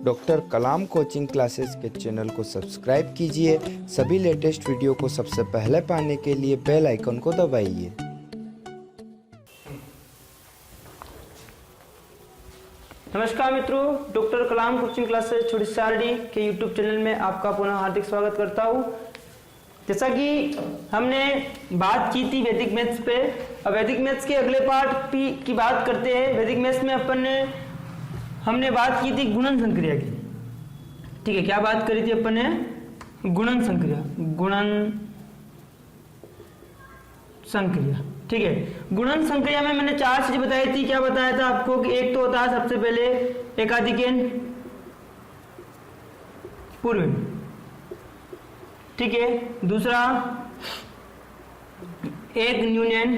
Doctor कलाम coaching classes के channel को subscribe कीजिए। सभी लेटेस्ट वीडियो को सबसे पहले पाने के लिए बेल आइकन को दबाइए। नमस्कार मित्रों, डॉक्टर कलाम कोचिंग क्लासेस छोटी सारडी के यूट्यूब चैनल में आपका पुनः हार्दिक स्वागत करता हूँ। जैसा कि हमने बात की थी वैदिक मैथ्स पे, अब वैदिक मैथ्स के अगले पार्ट की बात करते हैं। वैदिक मैथ्स में हमने बात की थी गुणन संक्रिया की। ठीक है, क्या बात करी थी अपन ने? गुणन संक्रिया। ठीक है, गुणन संक्रिया में मैंने 4 चीजें बताई थी। क्या बताया था आपको कि एक तो होता है सबसे पहले एकाधिकेन पूर्वेण, ठीक है, दूसरा एक न्यूनयन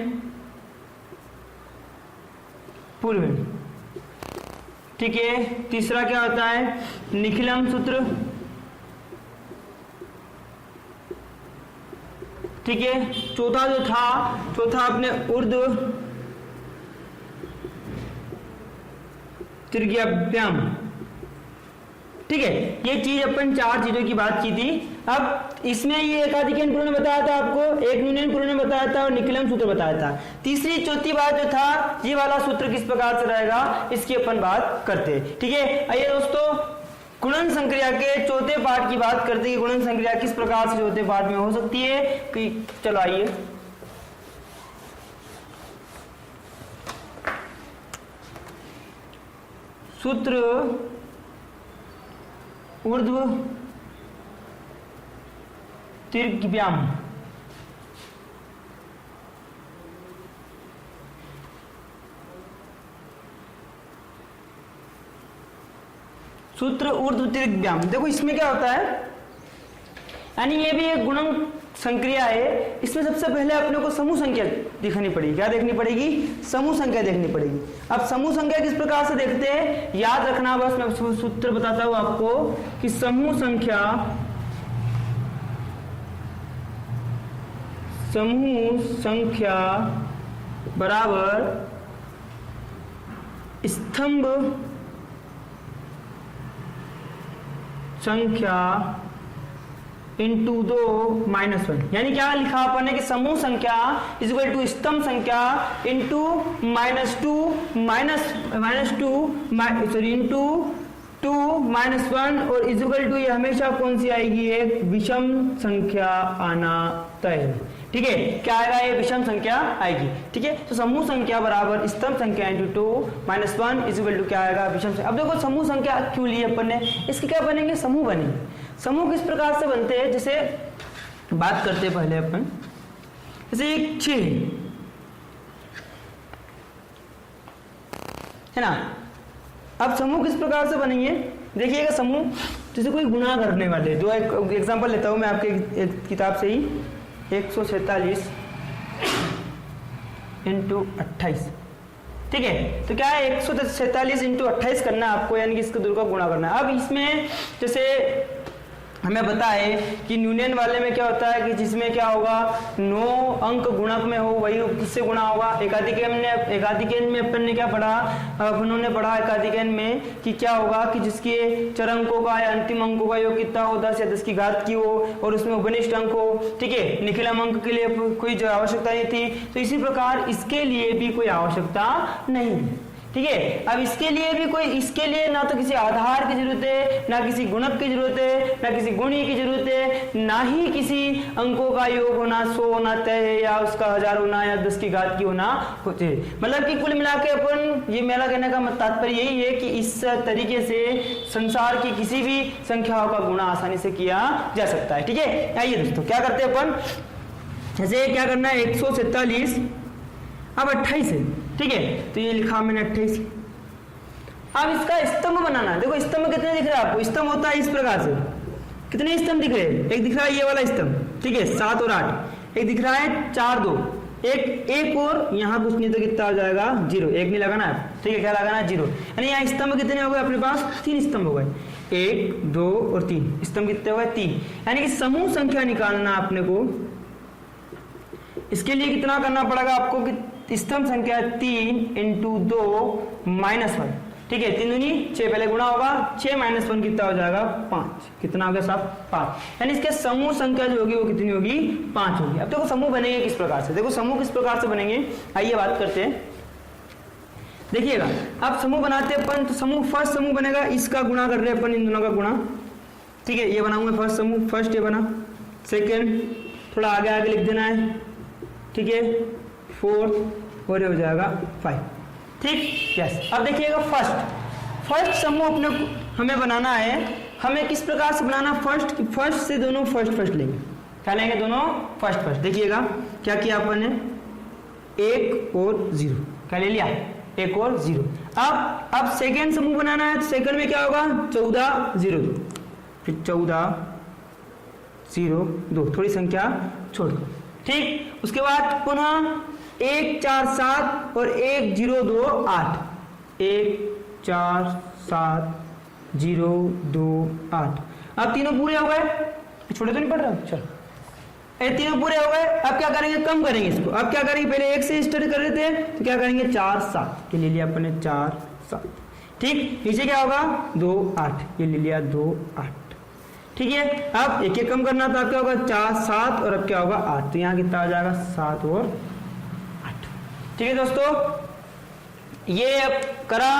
पूर्वेण, ठीक है, तीसरा क्या होता है निखिलम सूत्र, ठीक है, चौथा अपने ऊर्ध्व त्रिज्याभ्याम। ठीक है, ये चीज अपन 4 चीजों की बात की थी। अब इसमें ये एकाधिकेन पूर्ण बताया था आपको, एक न्यूनयन पूर्ण बताया था और निखिलम सूत्र बताया था। तीसरी चौथी बात जो था, ये वाला सूत्र किस प्रकार से रहेगा इसकी अपन बात करते हैं। ठीक है, आइए दोस्तों गुणन संक्रिया के चौथे पार्ट की बात करते हैं। गुणन संक्रिया किस प्रकार से चौथे पार्ट में हो सकती है कि चलो आइए सूत्र ऊर्ध्व त्रिज्याभ्याम। सूत्र ऊर्ध्व त्रिज्याभ्याम, देखो इसमें क्या होता है, यानी ये भी एक गुणन संक्रिया है। इसमें सबसे पहले अपने को समूह संख्या दिखानी पड़ेगी। क्या देखनी पड़ेगी? समूह संख्या देखनी पड़ेगी। अब समूह संख्या किस प्रकार से देखते हैं, याद रखना, बस मैं सूत्र बताता हूं आपको कि समूह संख्या बराबर स्तंभ संख्या इंटू 2 माइनस 1। यानी क्या लिखा अपन ने कि समूह संख्या इज इक्वल टू स्तंभ संख्या इंटू इंटू 2 माइनस 1 और इज इक्वल टू ये हमेशा कौन सी आएगी? एक विषम संख्या आना तय। ठीक है, क्या आएगा? ये विषम संख्या आएगी। ठीक है, तो समूह संख्या बराबर स्तंभ संख्या इंटू 2 माइनस 1 इज इक्वल टू क्या आएगा? विषम संख्या। अब देखो समूह संख्या क्यों ली अपन ने, इसके क्या बनेंगे? समूह बनेंगे। समूह किस प्रकार से बनते हैं, जैसे बात करते हैं पहले अपन, जैसे एक 6 है ना। अब समूह किस प्रकार से बनेंगे देखिएगा। समूह जैसे कोई गुणा करने वाले, जो एक एग्जांपल लेता हूं मैं आपके एक किताब से ही, 146 इंटू 28। ठीक है, तो क्या है 146 इंटू 28 करना है आपको, यानी कि इसके दूर का गुणा करना है। अब इसमें जैसे हमें पता है कि न्यूनयन वाले में क्या होता है कि जिसमें क्या होगा 9 अंक गुणक में हो, वही किससे गुणा होगा? एकाधिकेन में अपन ने क्या पढ़ा? अपनों ने पढ़ा एकाधिकेन में कि क्या होगा कि जिसके चर अंकों का या अंतिम अंकों का योग कितना हो, 10 या 10 की घात की हो और उसमें उपनिष्ठ अंक हो। ठीक है, निखिलम अंक के लिए कोई आवश्यकता नहीं थी, तो इसी प्रकार इसके लिए भी कोई आवश्यकता नहीं है। ठीक है, अब इसके लिए ना तो किसी आधार की जरूरत है, ना किसी गुणक की जरूरत है, ना किसी गुणी की जरूरत है, ना ही किसी अंकों का योग होना 100 होना तय है, या उसका 1000 होना या 10 की घात की होना होती है। मतलब कि कुल मिला के अपन ये मेरा कहने का तात्पर्य यही है कि इस तरीके से संसार की किसी भी संख्याओं का गुणा आसानी से किया जा सकता है। ठीक है, आइए दोस्तों क्या करते हैं अपन, जैसे क्या करना है 147 अब 28 है। ठीक है, तो ये लिखा मैंने 28। अब इसका स्तंभ बनाना है। देखो स्तंभ कितने दिख रहे हैं आपको? स्तंभ होता है इस प्रकार से, कितने स्तंभ दिख रहे हैं? एक दिख रहा है ये वाला स्तंभ, ठीक है, 7 और 8। एक दिख रहा है 4 2, एक और यहाँ कुछ नहीं तो कितना आ जाएगा 0, एक नहीं लगाना है। ठीक है, क्या लगाना है? 0। यानी यहाँ स्तंभ कितने हो गए अपने पास? 3 स्तंभ हो गए, 1 2 और 3 स्तंभ कितने हो गए? 3। यानी कि समूह संख्या निकालना अपने को, इसके लिए कितना करना पड़ेगा आपको कि स्तंभ संख्या 3 × 2 -1। ठीक ठीक है, 3 दूनी 6 पहले गुणा होगा, 6 माइनस 1 कितना हो जाएगा 5, कितना हो गया साहब 5, यानी इसके समूह संख्या जो होगी वो कितनी होगी 5 होगी। अब देखो समूह बनेंगे किस प्रकार से, देखो समूह किस प्रकार से बनेंगे, आइए बात करते हैं। देखिएगा अब समूह बनाते हैं अपन, तो समूह फर्स्ट समूह बनेगा, इसका गुणा कर रहे हैं अपन, इन दोनों का गुणा, ठीक है, ये बनाऊंगा फर्स्ट समूह, फर्स्ट ये बना, सेकंड थोड़ा आगे आगे लिख देना है, ठीक है, फोर्थ और ये हो जाएगा 5, ठीक, यस। अब देखिएगा फर्स्ट समूह अपने हमें बनाना है, हमें किस प्रकार से बनाना, फर्स्ट से दोनों फर्स्ट लेंगे, क्या लेंगे दोनों फर्स्ट। देखिएगा क्या किया अपन ने, 1 और 0, क्या ले लिया 1 और 0। अब सेकेंड समूह बनाना है, तो सेकंड में क्या होगा 14 0 2, फिर 14 0 2, थोड़ी संख्या छोड़ दो, ठीक। उसके बाद पुनः 1 4 7 और 1 0 2 8, 1 4 7 0 2 8। अब तीनों पूरे हो गए, छोटे तो नहीं पढ़ रहा, चलो ये तीनों पूरे हो गए। अब क्या करेंगे, कम करेंगे इसको, अब क्या करेंगे, पहले 1 से स्टार्ट कर रहे थे, तो क्या करेंगे 4 7, ये ले लिया अपने 4 7, ठीक। नीचे क्या होगा 2 8, ये ले लिया 2 8, ठीक है। अब एक कम करना था, अब क्या होगा 4 7 और अब क्या होगा 8, तो यहाँ कितना आ जाएगा 7 और 8, ठीक है दोस्तों। ये अब करा,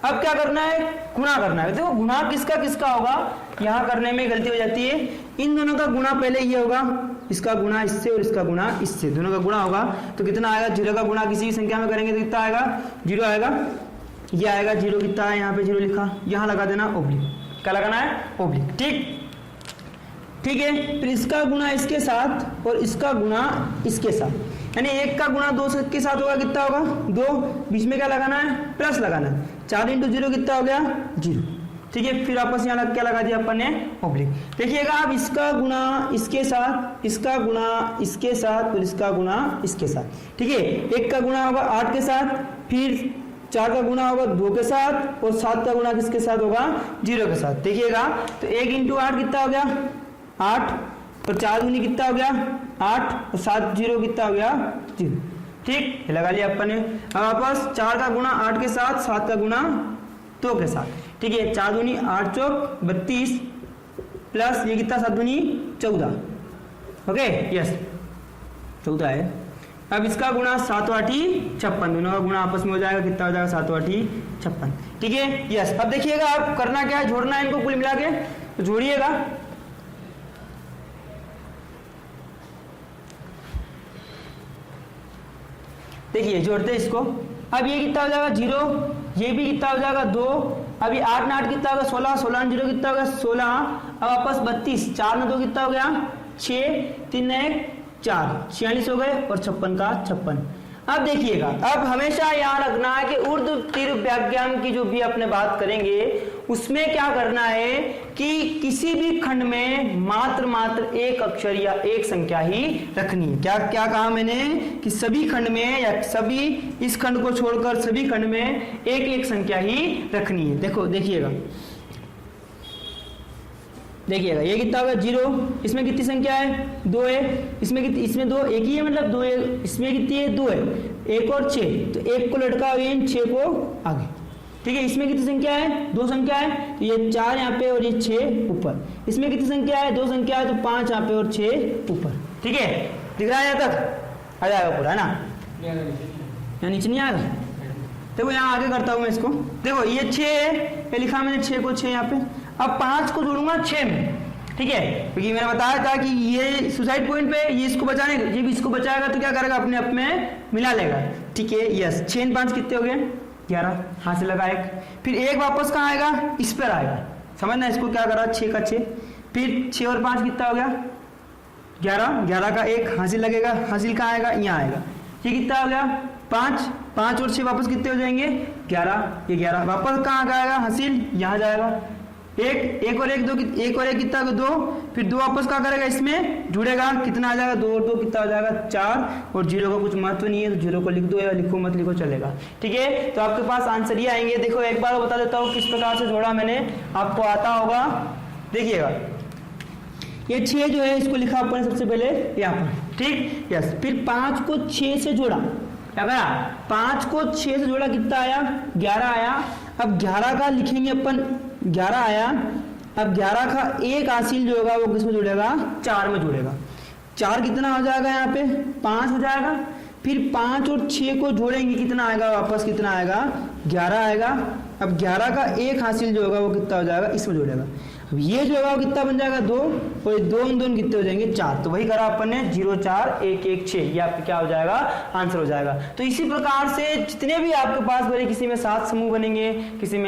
अब क्या करना है, गुणा करना है। देखो गुणा किसका किसका होगा, यहाँ करने में गलती हो जाती है, इन दोनों का गुणा पहले ये होगा, इसका गुणा इससे और इसका गुणा इससे, दोनों का गुणा होगा तो कितना आएगा, 0 का गुणा किसी भी संख्या में करेंगे तो कितना आएगा 0 आएगा, ये आएगा 0, कितना है यहाँ पे 0 लिखा, यहाँ लगा देना ओब्लिक, क्या लगाना है ओब्लिक, ठीक है। फिर इसका गुणा इसके साथ और इसका गुणा इसके साथ, यानी 1 का गुणा 2 के साथ होगा, कितना होगा 2, बीच में क्या लगाना है प्लस लगाना है, 4 × 0 कितना हो गया 0, ठीक है। फिर आपस यहाँ क्या लगा दिया अपन ने ओब्लिक। देखिएगा अब इसका गुणा इसके साथ, इसका गुणा इसके साथ और इसका गुणा इसके साथ, ठीक है। 1 का गुणा होगा 8 के साथ, फिर 4 का गुणा होगा 2 के साथ और 7 का गुणा किसके साथ होगा 0 के साथ। देखिएगा तो 1 × 8 कितना हो गया 8 और 4 दूनी कितना हो गया 8 और 7 0 कितना हो गया 0, ठीक, ये लगा लिया अपन ने। अब वापस 4 का गुणा 8 के साथ, 7 का गुणा 2 के साथ, ठीक है। 4 दूनी 8 चौक 32 प्लस ये कितना 7 दूनी 14, ओके यस 14 है। अब इसका गुणा 7 8 56, दोनों का गुणा आपस में हो जाएगा, कितना हो जाएगा 7 8 56, ठीक है यस। अब देखिएगा अब करना क्या है, जोड़ना है इनको कुल मिला के, तो जोड़िएगा, देखिए जोड़ते हैं इसको। अब ये कितना हो जाएगा 0, ये भी कितना हो जाएगा 2, अब ये 8 में 8 कितना होगा 16, 16 में 0 कितना होगा 16, अब वापस 32, 4 में 2 कितना हो गया 6, 3 में 1 4, 46 हो गए और 56 का 56। अब देखिएगा अब हमेशा याद रखना है कि उर्दू तीर्थ व्याख्यान की जो भी अपने बात करेंगे उसमें क्या करना है कि किसी भी खंड में मात्र एक अक्षर या एक संख्या ही रखनी है। क्या क्या कहा मैंने कि सभी खंड में या सभी इस खंड को छोड़कर सभी खंड में एक संख्या ही रखनी है। देखो देखिएगा ये कितना होगा 0, इसमें कितनी संख्या है 2 है, इसमें कितनी, इसमें 2 एक ही है मतलब 2 है, इसमें कितनी है 2 है, 1 और 6, तो 1 को लटका हुए 6 को आगे, ठीक है। इसमें कितनी संख्या है 2 संख्या है, तो ये 4 यहाँ पे और ये 6 ऊपर, इसमें कितनी संख्या है 2 संख्या है, तो 5 यहाँ पे और 6 ऊपर, ठीक है। दिख रहा है यहाँ तक आ जाएगा पूरा है ना, यहाँ नीचे नहीं आएगा। देखो यहाँ आगे करता हूँ मैं इसको, देखो ये 6 है, ये लिखा मैंने 6 को 6 यहाँ पे, अब 5 को जोड़ूंगा 6 में, ठीक है, क्योंकि मैंने बताया था कि ये सुसाइड पॉइंट पे ये इसको बचाने, ये भी इसको बचाएगा तो क्या करेगा अपने आप में मिला लेगा, ठीक है यस। 6 5 कितने हो गए 11, हाथ से लगा 1, फिर 1 वापस कहाँ आएगा इस पर आएगा, समझना इसको क्या करा 6 का 6, फिर 6 और 5 कितना हो गया 11, 11 का 1 हासिल लगेगा, हासिल कहाँ आएगा यहाँ आएगा, ये कितना हो गया 5, 5 और 6 वापस कितने हो जाएंगे 11, ये 11 वापस कहाँ आएगा हासिल यहाँ जाएगा, 1 और 1 2, 1 और 1 कितना 2, फिर 2 वापस क्या करेगा इसमें जुड़ेगा, कितना आ जाएगा 2 और 2 कितना हो जाएगा 4, और 0 का कुछ महत्व नहीं है तो 0 को लिख दो या लिखो मत लिखो चलेगा, ठीक है। तो आपके पास आंसर ये आएंगे। देखो एक बार बता देता हूँ किस प्रकार से जोड़ा मैंने, आपको आता होगा, देखिएगा ये 6 जो है इसको लिखा अपन सबसे पहले यहाँ पर, ठीक यस। फिर 5 को 6 से जोड़ा, क्या करा 5 को 6 से जोड़ा कितना आया 11 आया। अब 11 का लिखेंगे अपन, 11 आया। अब 11 का एक हासिल जो होगा वो किसमें जुड़ेगा, 4 में जुड़ेगा। 4 कितना हो जाएगा यहाँ पे, 5 हो जाएगा। फिर 5 और 6 को जोड़ेंगे, कितना आएगा वापस, कितना आएगा, 11 आएगा। अब 11 का एक हासिल जो होगा वो कितना हो जाएगा, इसमें जुड़ेगा। अब ये जो होगा वो कितना बन जाएगा, 2, और 2 कितने हो जाएंगे, 4। तो वही करा अपन ने 0 4 1 1 6, ये आपका क्या हो जाएगा, आंसर हो जाएगा। तो इसी प्रकार से जितने भी आपके पास बने, किसी में 7 समूह बनेंगे, किसी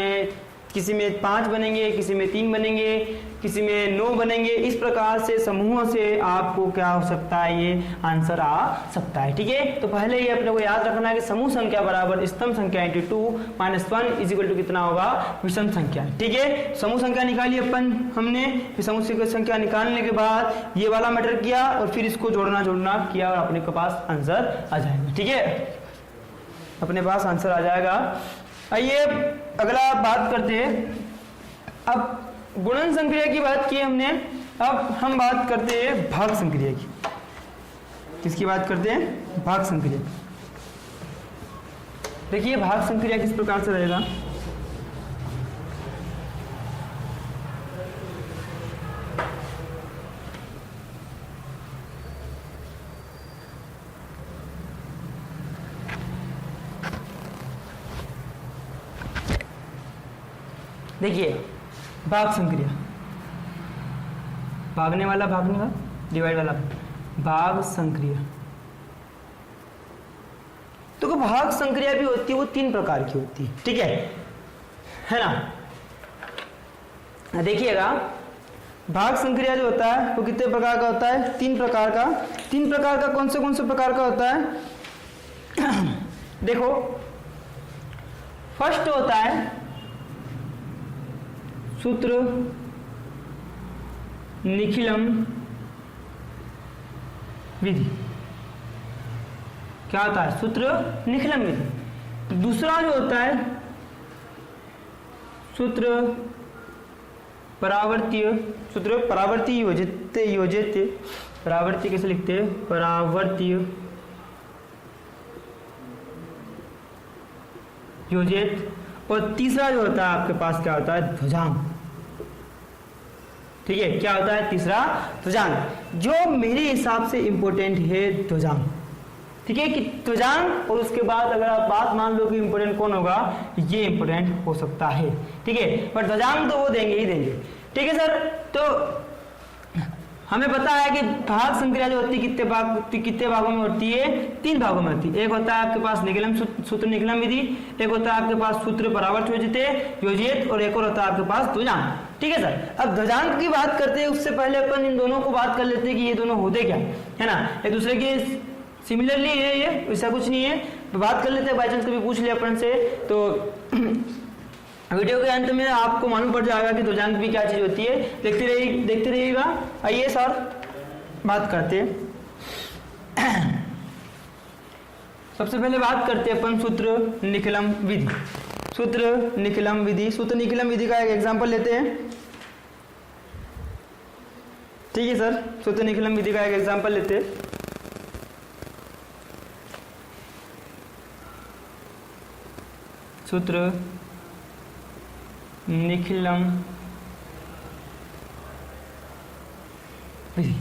में 5 बनेंगे, किसी में 3 बनेंगे, किसी में 9 बनेंगे। इस प्रकार से समूहों से आपको क्या हो सकता है, ये आंसर आ सकता है। ठीक है, तो पहले ये अपने को याद रखना है कि समूह संख्या बराबर स्तंभ संख्या इंटू 2 - 1 इज इक्वल टू कितना होगा, विषम संख्या। ठीक है, समूह संख्या निकाली अपन हमने, फिर समूह संख्या निकालने के बाद ये वाला मैटर किया और फिर इसको जोड़ना किया और अपने के पास आंसर आ जाएगा। ठीक है, अपने पास आंसर आ जाएगा। आइए अगला बात करते हैं। अब गुणन संक्रिया की बात की हमने, अब हम बात करते हैं भाग संक्रिया की। किसकी बात करते हैं, भाग संक्रिया। देखिए भाग संक्रिया किस प्रकार से रहेगा। देखिए भाग संक्रिया, भागने वाला डिवाइड वाला भाग संक्रिया। तो भाग संक्रिया भी होती है, वो 3 प्रकार की होती है। ठीक है ना। देखिएगा भाग संक्रिया जो होता है वो कितने प्रकार का होता है, 3 प्रकार का। 3 प्रकार का कौन से प्रकार का होता है देखो, फर्स्ट होता है सूत्र निखिलम विधि। क्या होता है, सूत्र निखिलम विधि। दूसरा जो होता है सूत्र परावर्तीय योजित। परावर्तीय कैसे लिखते हैं, परावर्तीय योजित। और तीसरा जो होता है आपके पास क्या होता है, ध्वजांक। ठीक है, क्या होता है तीसरा, ध्वजांक, जो मेरे हिसाब से इंपॉर्टेंट है ध्वजांक। ठीक है, कि ध्वजांक और उसके बाद अगर आप बात मान लो कि इंपॉर्टेंट कौन होगा, ये इंपॉर्टेंट हो सकता है। ठीक है, पर ध्वजांक तो वो देंगे ही देंगे। ठीक है सर, तो हमें पता है कि भाग संक्रिया जो होती है कितने भागों में होती है, 3 भागों में होती है। एक होता है आपके पास निखिलम सूत्र निखिलम विधि, एक होता है आपके पास सूत्र परावर्त योजित, और एक और होता है आपके पास ध्वजांक। ठीक है सर, अब ध्वजांक की बात करते हैं उससे पहले अपन इन दोनों को बात कर लेते हैं कि ये दोनों होते क्या है ना, एक दूसरे के सिमिलरली है, ये ऐसा कुछ नहीं है। तो बात कर लेते हैं, बाई चांस कभी पूछ लिया अपन से तो वीडियो के अंत में आपको मालूम पड़ जाएगा कि ध्वजांक भी क्या चीज होती है। देखते रहिएगा। आइए सर बात करते हैं। सबसे पहले बात करते हैं अपन सूत्र निखिलम विधि। सूत्र निखिलम विधि का एक एग्जांपल लेते हैं। ठीक है सर, सूत्र निखिलम विधि का एक एग्जांपल लेते हैं। सूत्र निखिलम विधि।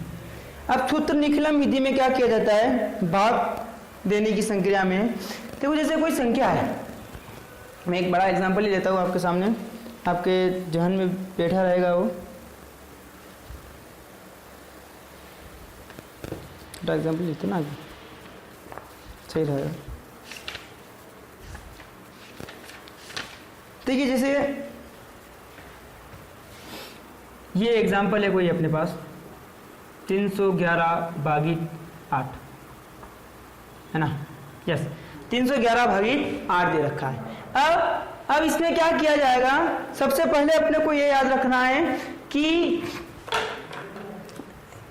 अब सूत्र निखिलम विधि में क्या किया जाता है, भाग देने की संक्रिया में। देखो जैसे कोई संख्या है, मैं एक बड़ा एग्जांपल ही लेता हूँ आपके सामने, आपके जहन में बैठा रहेगा वो। छोटा एग्जांपल लेते ना, सही रहेगा। देखिए जैसे ये एग्जाम्पल है कोई अपने पास 311/8 है ना, यस 311/8 दे रखा है। अब इसमें क्या किया जाएगा, सबसे पहले अपने को ये याद रखना है कि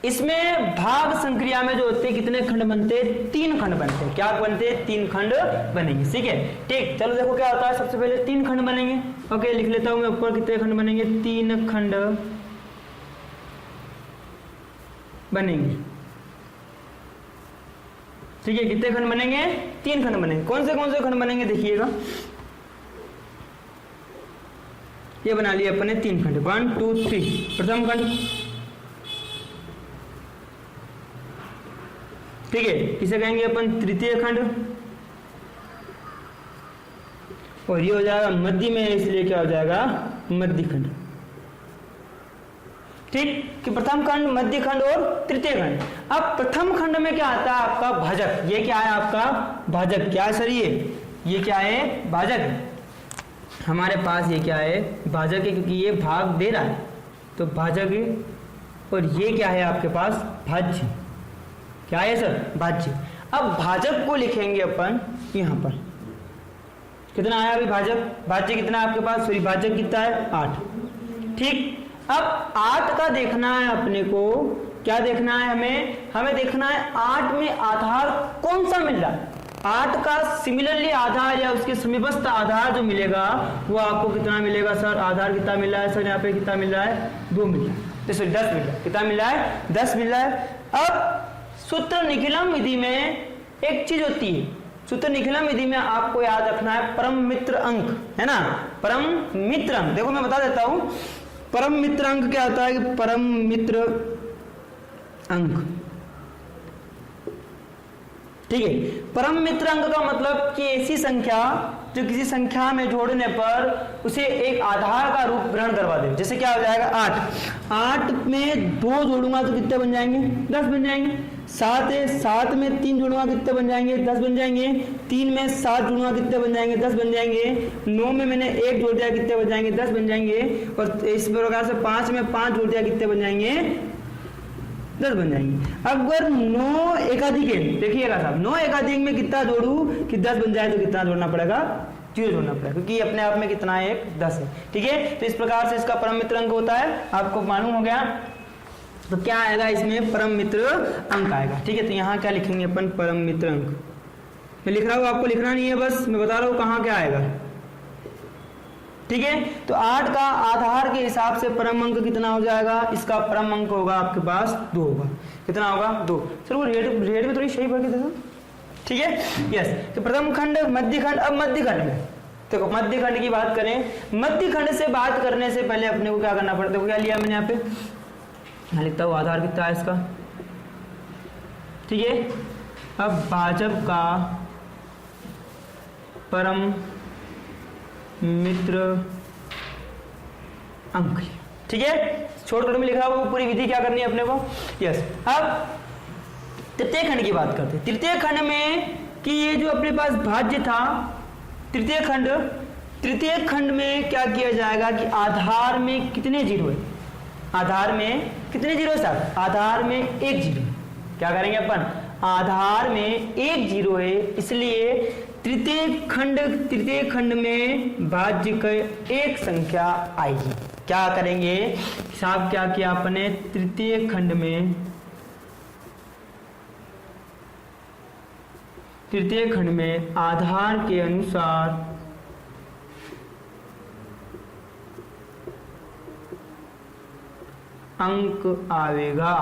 इसमें भाग संक्रिया में जो होते हैं कितने खंड बनते हैं, 3 खंड बनते हैं। क्या बनते हैं, 3 खंड बनेंगे। ठीक है, ठीक, चलो देखो क्या होता है। सबसे पहले 3 खंड बनेंगे। ओके, लिख लेता हूं मैं ऊपर कितने खंड बनेंगे, 3 खंड बनेंगे। ठीक है, कितने खंड बनेंगे, 3 खंड बनेंगे। कौन से खंड बनेंगे देखिएगा। ये बना लिया अपन ने 3 खंड, 1 2 3। प्रथम खंड, ठीक है, इसे कहेंगे अपन तृतीय खंड, और ये हो जाएगा मध्य में, इसलिए क्या हो जाएगा मध्य खंड। ठीक कि प्रथम खंड, मध्य खंड और तृतीय खंड। अब प्रथम खंड में क्या आता है आपका भाजक। ये क्या है आपका भाजक, क्या है सर ये क्या है भाजक है हमारे पास, ये क्या है भाजक है, क्योंकि ये भाग दे रहा है तो भाजक है। और ये क्या है आपके पास भाज्य, क्या है सर भाज्य। अब भाजक को लिखेंगे अपन यहां पर, कितना आया अभी भाजक, भाज्य कितना है आपके पास, सॉरी भाजक कितना है 8। ठीक, अब 8 का देखना है अपने को, क्या देखना है हमें देखना है 8 में आधार कौन सा मिल रहा है। 8 का सिमिलरली आधार या उसके समीपस्थ आधार जो मिलेगा वो आपको कितना मिलेगा सर, आधार कितना मिल रहा है सर, यहाँ पे कितना मिल रहा है 2 मिल रहा है, सॉरी 10 मिल रहा है, कितना मिल रहा है 10 मिल रहा है। अब सूत्र निखिलम विधि में एक चीज होती है, सूत्र निखिलम विधि में आपको याद रखना है परम मित्र अंक, है ना, परम मित्र अंक। देखो मैं बता देता हूं परम मित्र अंक क्या होता है कि परम मित्र अंक, ठीक है। परम मित्र अंक का मतलब कि ऐसी संख्या जो किसी संख्या में जोड़ने पर उसे एक आधार का रूप ग्रहण करवा दे। जैसे क्या हो जाएगा 8 में 2 जोड़ूंगा तो कितने बन जाएंगे 10 बन जाएंगे। 7 है, 7 में 3 जोड़ूंगा कितने बन जाएंगे 10 बन जाएंगे। 3 में 7 जोड़ूंगा कितने बन जाएंगे 10 बन जाएंगे। 9 में मैंने 1 जोड़ दिया कितने बन जाएंगे 10 बन जाएंगे। और इस प्रकार से 5 में 5 जोड़ दिया कितने बन जाएंगे 10 बन जाएंगे। अगर 9 एकाधिक है, देखिएगा साहब 9 एकाधिक में कितना जोड़ू कि 10 बन जाए तो कितना जोड़ना पड़ेगा 0 जोड़ना पड़ेगा, क्योंकि अपने आप में कितना है 10 है, ठीक है। तो इस प्रकार से इसका परम मित्र अंक होता है, आपको मालूम हो गया। तो क्या आएगा इसमें परम मित्र अंक आएगा, ठीक है। तो यहाँ क्या लिखेंगे अपन परम मित्र अंक, मैं लिख रहा हूँ आपको लिखना नहीं है, बस मैं बता रहा हूँ कहाँ क्या आएगा, ठीक है। तो 8 का आधार के हिसाब से परम अंक कितना हो जाएगा, इसका परम अंक होगा आपके पास 2 होगा, कितना होगा 2। सर वो रेट में थोड़ी सही भर के देखो, ठीक है, यस। तो प्रथम खंड, मध्य खंड। अब मध्य खंड में देखो, मध्य खंड की बात करें, मध्य खंड से बात करने से पहले अपने को क्या करना पड़ता है, देखो क्या लिया मैंने यहाँ पे, यहाँ लिखता हूँ आधार कितना है इसका, ठीक है। अब भाजक का परम मित्र अंक, ठीक है। शॉर्टकट में लिखा हुआ पूरी विधि क्या करनी है अपने को, यस। अब तृतीय खंड की बात करते हैं। तृतीय खंड में कि ये जो अपने पास भाज्य था तृतीय खंड में क्या किया जाएगा कि आधार में कितने जीरो है, आधार में कितने जीरो साहब, आधार में 1 जीरो। क्या करेंगे अपन, आधार में 1 जीरो है, इसलिए तृतीय खंड में भाज्य की एक संख्या आएगी। क्या करेंगे साहब, क्या किया अपने तृतीय खंड में आधार के अनुसार अंक आवेगा,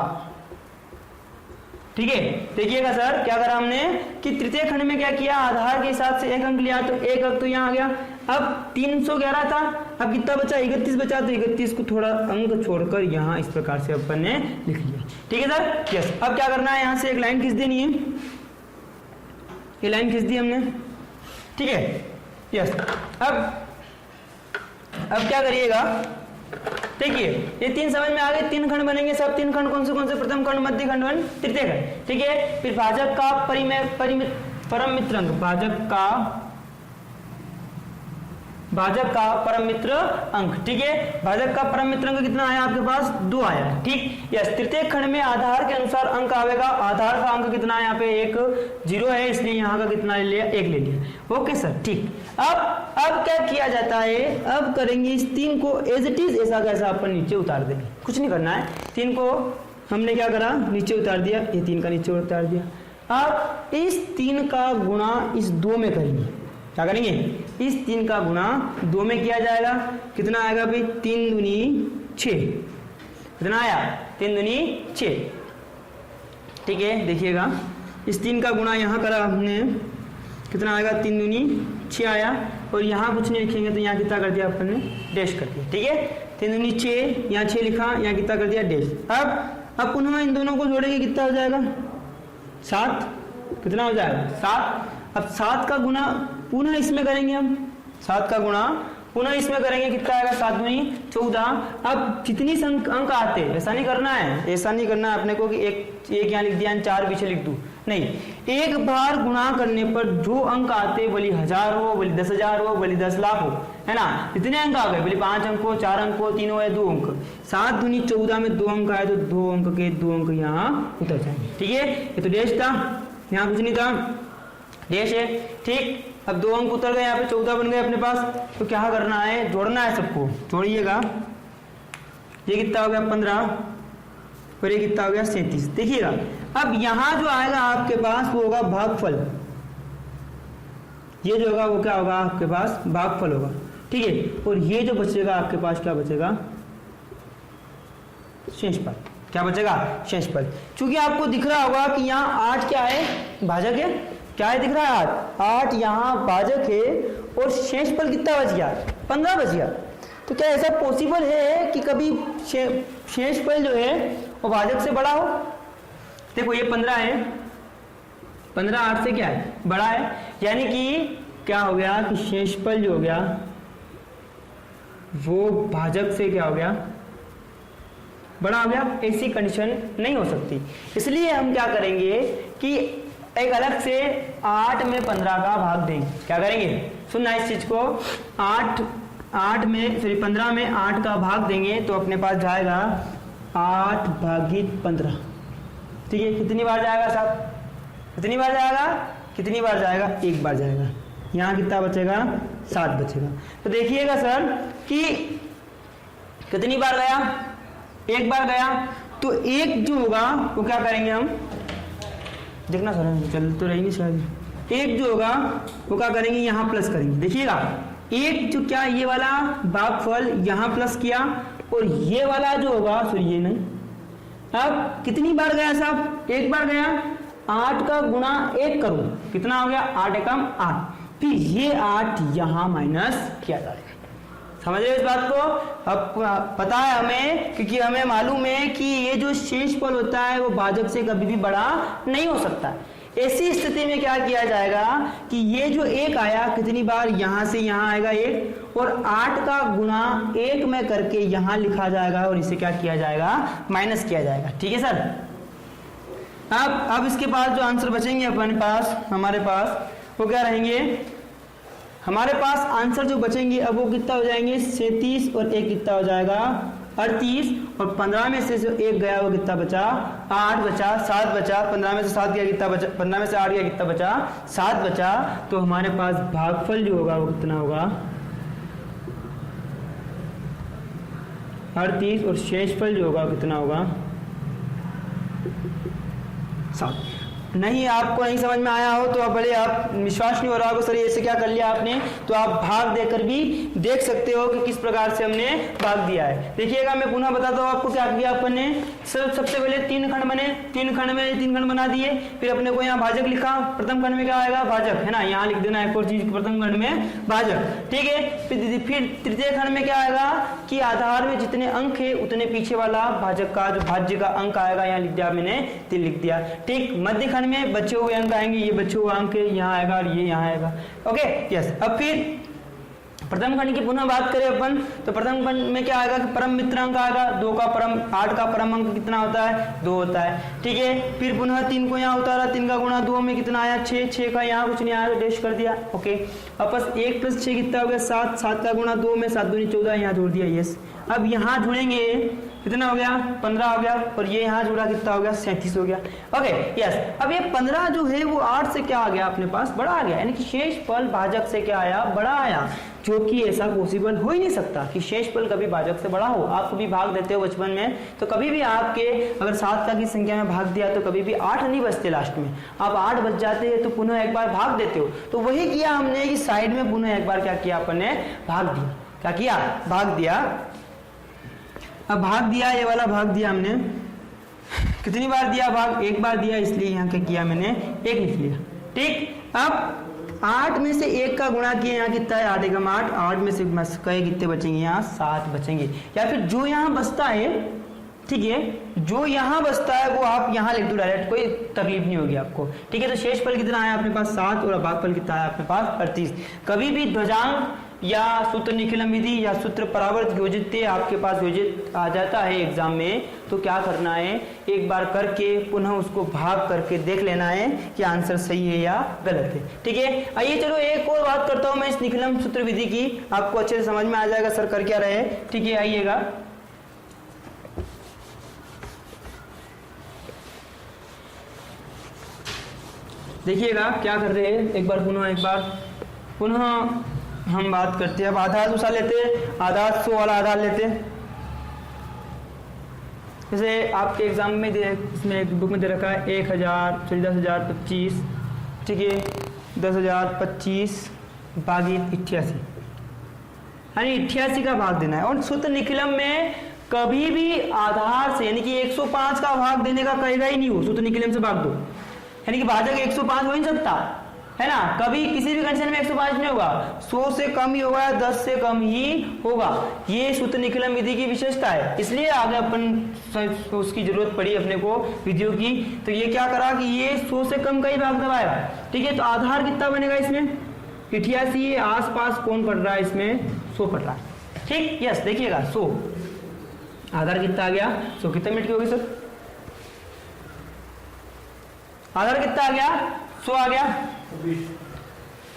ठीक है। देखिएगा सर क्या करा हमने कि तृतीय खंड में क्या किया, आधार के हिसाब से 1 अंक लिया, तो 1 अंक तो यहाँ आ गया। अब 311 था, अब कितना बचा 31 बचा, तो 31 को थोड़ा अंक छोड़कर यहाँ इस प्रकार से अपन ने लिख लिया, ठीक है सर, यस। अब क्या करना है, यहाँ से एक लाइन खींच देनी है, ये लाइन खींच दी हमने, ठीक है, यस। अब क्या करिएगा, देखिए ये 3 समझ में आ गए, 3 खंड बनेंगे सब। 3 खंड कौन से प्रथम खंड, मध्य खंड, तृतीय खंड, ठीक है। फिर भाजक का परम मित्र अंक, भाजक का परम मित्र अंक, ठीक है। भाजक का परम मित्र अंक कितना आया आपके पास 2 आया, ठीक, यस। तृतीय खंड में आधार के अनुसार अंक आवेगा, आधार का अंक कितना है यहाँ पे 1 0 है, इसलिए यहाँ का कितना ले लिया 1 ले लिया, ओके सर, ठीक। अब क्या किया जाता है, अब करेंगे इस 3 को एज इट इज ऐसा कैसा अपन नीचे उतार देंगे, कुछ नहीं करना है। 3 को हमने क्या करा नीचे उतार दिया, ये 3 का नीचे उतार दिया। अब इस 3 का गुणा इस 2 में करेंगे, क्या करेंगे, इस 3 का गुणा 2 में किया जाएगा, कितना आएगा भाई 3 दूनी 6, कितना आया 3 दूनी 6, ठीक है। देखिएगा इस 3 का गुणा यहाँ करा हमने, कितना आएगा 3 दूनी 6 आया, और यहाँ कुछ नहीं लिखेंगे तो यहाँ कितना कर दिया अपन ने, डैश कर दिया। ठीक है, 3 दूनी 6, यहाँ 6 लिखा, यहाँ कितना कर दिया, डैश। अब पुनः इन दोनों को जोड़ेंगे, कितना हो जाएगा, 7। कितना हो जाएगा, 7। अब 7 का गुना पुनः इसमें करेंगे हम, 7 का गुणा पुनः इसमें करेंगे, कितना आएगा, 7 दूनी 14। अब जितनी अंक आते, ऐसा नहीं करना है, ऐसा नहीं करना है अपने को कि एक यहाँ लिख दिया, 4 पीछे लिख दूं, नहीं। एक बार गुणा करने पर जो अंक आते, बोली 1000 हो, बोली 10,000 हो, बोली 10 लाख हो, है ना, जितने अंक आ गए, बोली 5 अंक हो, 4 अंक हो, 3 हो या 2 अंक, 7 दूनी 14 में 2 अंक आए तो 2 अंक के 2 अंक यहाँ उतर जाएंगे। ठीक है, ये तो डैश था, यहाँ कुछ नहीं था, डैश है। ठीक, अब 2 अंक उतर गए, यहाँ पे 14 बन गए अपने पास। तो क्या करना है, जोड़ना है सबको, जोड़िएगा। ये कितना हो गया, 15, और ये कितना हो गया, 37। देखिएगा, अब यहाँ जो आएगा आपके पास वो होगा भागफल, ये जो होगा वो क्या होगा आपके पास, भागफल होगा। ठीक है, और ये जो बचेगा आपके पास क्या बचेगा, शेषफल। क्या बचेगा, शेषफल। चूंकि आपको दिख रहा होगा कि यहाँ 8 क्या है, भाजक है, क्या है दिख रहा है, 8 यहाँ भाजक है, और शेषफल कितना बच गया, 15 बच गया। तो क्या ऐसा पॉसिबल है कि कभी शेषफल जो है वो भाजक से बड़ा हो? देखो ये 15 है, 15 8 से क्या है, बड़ा है, यानी कि क्या हो गया कि शेषफल जो हो गया वो भाजक से क्या हो गया, बड़ा हो गया। ऐसी कंडीशन नहीं हो सकती, इसलिए हम क्या करेंगे कि एक अलग से 8 में 15 का भाग देंगे। क्या करेंगे, सुनना इस चीज को, 15 में 8 का भाग देंगे तो अपने पास जाएगा 8 भागित 15। ठीक है, कितनी बार जाएगा साहब, कितनी बार जाएगा, कितनी बार जाएगा, एक बार जाएगा। यहाँ कितना बचेगा, 7 बचेगा। तो देखिएगा सर कि कितनी बार गया, एक बार गया, तो एक जो होगा वो क्या करेंगे हम, देखना सर चल तो रही नहीं शायद, एक जो होगा वो क्या करेंगे, यहाँ प्लस करेंगे। देखिएगा, एक जो क्या, ये वाला भागफल यहाँ प्लस किया, और ये वाला जो होगा सर ये नहीं। अब कितनी बार गया साहब, एक बार गया, 8 का गुणा 1 करो, कितना हो गया, 8 एकम 8, फिर ये 8 यहाँ माइनस किया जाएगा। समझ रहे इस बात को? अब पता है हमें, क्योंकि हमें मालूम है कि ये जो शेषफल होता है वो भाजक से कभी भी बड़ा नहीं हो सकता। ऐसी स्थिति में क्या किया जाएगा कि ये जो 1 आया, कितनी बार, यहाँ से यहाँ आएगा 1, और 8 का गुणा 1 में करके यहाँ लिखा जाएगा, और इसे क्या किया जाएगा, माइनस किया जाएगा। ठीक है सर। अब इसके पास जो आंसर बचेंगे अपने पास, हमारे पास वो क्या रहेंगे, हमारे पास आंसर जो बचेंगे अब वो कितना हो जाएंगे, 37, और 1 कितना हो जाएगा, 38, और 15 में से जो 1 गया वो कितना बचा, 8 बचा, 7 बचा, 15 में से 7 गया कितना बचा, 15 में से 8 गया कितना बचा, 7 बचा। तो हमारे पास भागफल जो होगा वो कितना होगा, 38, और शेषफल जो होगा कितना होगा, 7। नहीं, आपको नहीं समझ में आया हो तो आप भले, आप विश्वास नहीं हो रहा होगा सर ऐसे क्या कर लिया आपने, तो आप भाग देकर भी देख सकते हो कि किस प्रकार से हमने भाग दिया है। देखिएगा, मैं पुनः बताता हूँ आपको क्या किया अपन ने। सबसे पहले 3 खंड बने, 3 खंड बना दिए, फिर अपने को यहाँ भाजक लिखा। प्रथम खंड में क्या आएगा, भाजक, है ना, यहाँ लिख देना एक और चीज, प्रथम खंड में भाजक। ठीक है, फिर तृतीय खंड में क्या आएगा कि आधार में जितने अंक है उतने पीछे वाला भाजक का, जो भाज्य का अंक आएगा, यहाँ लिख दिया मैंने, 3 लिख दिया। ठीक, मध्य खंड में बचे हुए अंक आएंगे, ये बचे हुए अंक यहाँ आएगा और ये यहाँ आएगा। Okay, yes. अब फिर प्रथम खंड की पुनः बात करें अपन, तो प्रथम खंड में क्या आएगा कि परम मित्र अंक आएगा, 2 का परम, 8 का परम अंक कितना होता है, 2 होता है। ठीक है, फिर पुनः 3 को यहाँ उतारा, 3 का गुणा 2 में कितना आया, 6, 6 का यहाँ कुछ नहीं आया तो डैश कर दिया। ओके, अब बस 1 + 6 कितना हो गया, 7, 7 का गुणा 2 में 7 दूनी 14, यहाँ जोड़ दिया। यस, अब यहाँ जुड़ेंगे, कितना हो गया, 15 हो गया, और ये यहाँ जुड़ा कितना हो गया, 37 हो गया। Okay, yes. अब ये 15 जो है वो 8 से क्या आ गया अपने पास, बड़ा आ गया, यानी कि शेषफल भाजक से क्या आया, बड़ा आया, जो कि ऐसा पॉसिबल हो ही नहीं सकता कि शेषफल कभी भाजक से बड़ा हो। आप कभी भाग देते हो बचपन में, तो कभी भी आपके अगर 7 का की संख्या में भाग दिया तो कभी भी 8 नहीं बचते, लास्ट में आप 8 बच जाते हैं, तो पुनः एक बार भाग देते हो। तो वही किया हमने कि साइड में पुनः एक बार क्या किया अपन ने, भाग दिया। क्या किया, भाग दिया। अब भाग दिया, ये वाला भाग दिया हमने, कितनी बार दिया भाग, एक बार दिया, इसलिए यहाँ क्या किया मैंने, 1 लिख लिया। ठीक, अब 8 में से 1 का गुणा किए, यहाँ कितना है 8 एकम 8, 8 में से कहे कितने बचेंगे, यहाँ 7 बचेंगे। या फिर जो यहाँ बचता है, ठीक है, जो यहाँ बचता है वो आप यहाँ लिख दो डायरेक्ट, कोई तकलीफ नहीं होगी आपको, ठीक है। तो शेषफल कितना है अपने पास 7 और भागफल कितना है अपने पास 38। कभी भी ध्वजांक या सूत्र निखिलम विधि या सूत्र परावर्त योजित आपके पास योजित आ जाता है एग्जाम में, तो क्या करना है, एक बार करके पुनः उसको भाग करके देख लेना है कि आंसर सही है या गलत है, ठीक है। आइए चलो एक और बात करता हूं मैं इस निखिलम सूत्र विधि की, आपको अच्छे से समझ में आ जाएगा सर कर क्या रहे, ठीक है। आइएगा, देखिएगा क्या कर रहे हैं, एक बार पुनः हम बात करते हैं। अब आधार दूसरा लेते हैं, आधार 100 वाला आधार लेते हैं। जैसे आपके एग्जाम में इसमें एक बुक में दे रखा है 1000, 10,025, ठीक है, 10,025 भागित 88, यानी 88 का भाग देना है। और सूत्र निखिलम में कभी भी आधार से यानी कि 105 का भाग देने का कहेगा ही नहीं हो, सूत्र निखिलम से भाग दो, यानी कि भाजक 105 हो ही नहीं सकता है ना, कभी किसी भी कंडीशन में 105 नहीं होगा, 100 से कम ही होगा, 10 से कम ही होगा। ये सूत्र निखिलम विधि की विशेषता है, इसलिए आगे अपन उसकी जरूरत पड़ी अपने को विधियों की। तो ये क्या करा कि ये 100 से कम का ही भाग दबाएगा, ठीक है। तो आधार कितना बनेगा इसमें 88, आसपास कौन पड़ रहा है इसमें 100 पड़ रहा है, ठीक, यस। देखिएगा 100 आधार कितना आ गया, 100 कितने मिनट की होगी सर, आधार कितना आ गया 100 आ गया,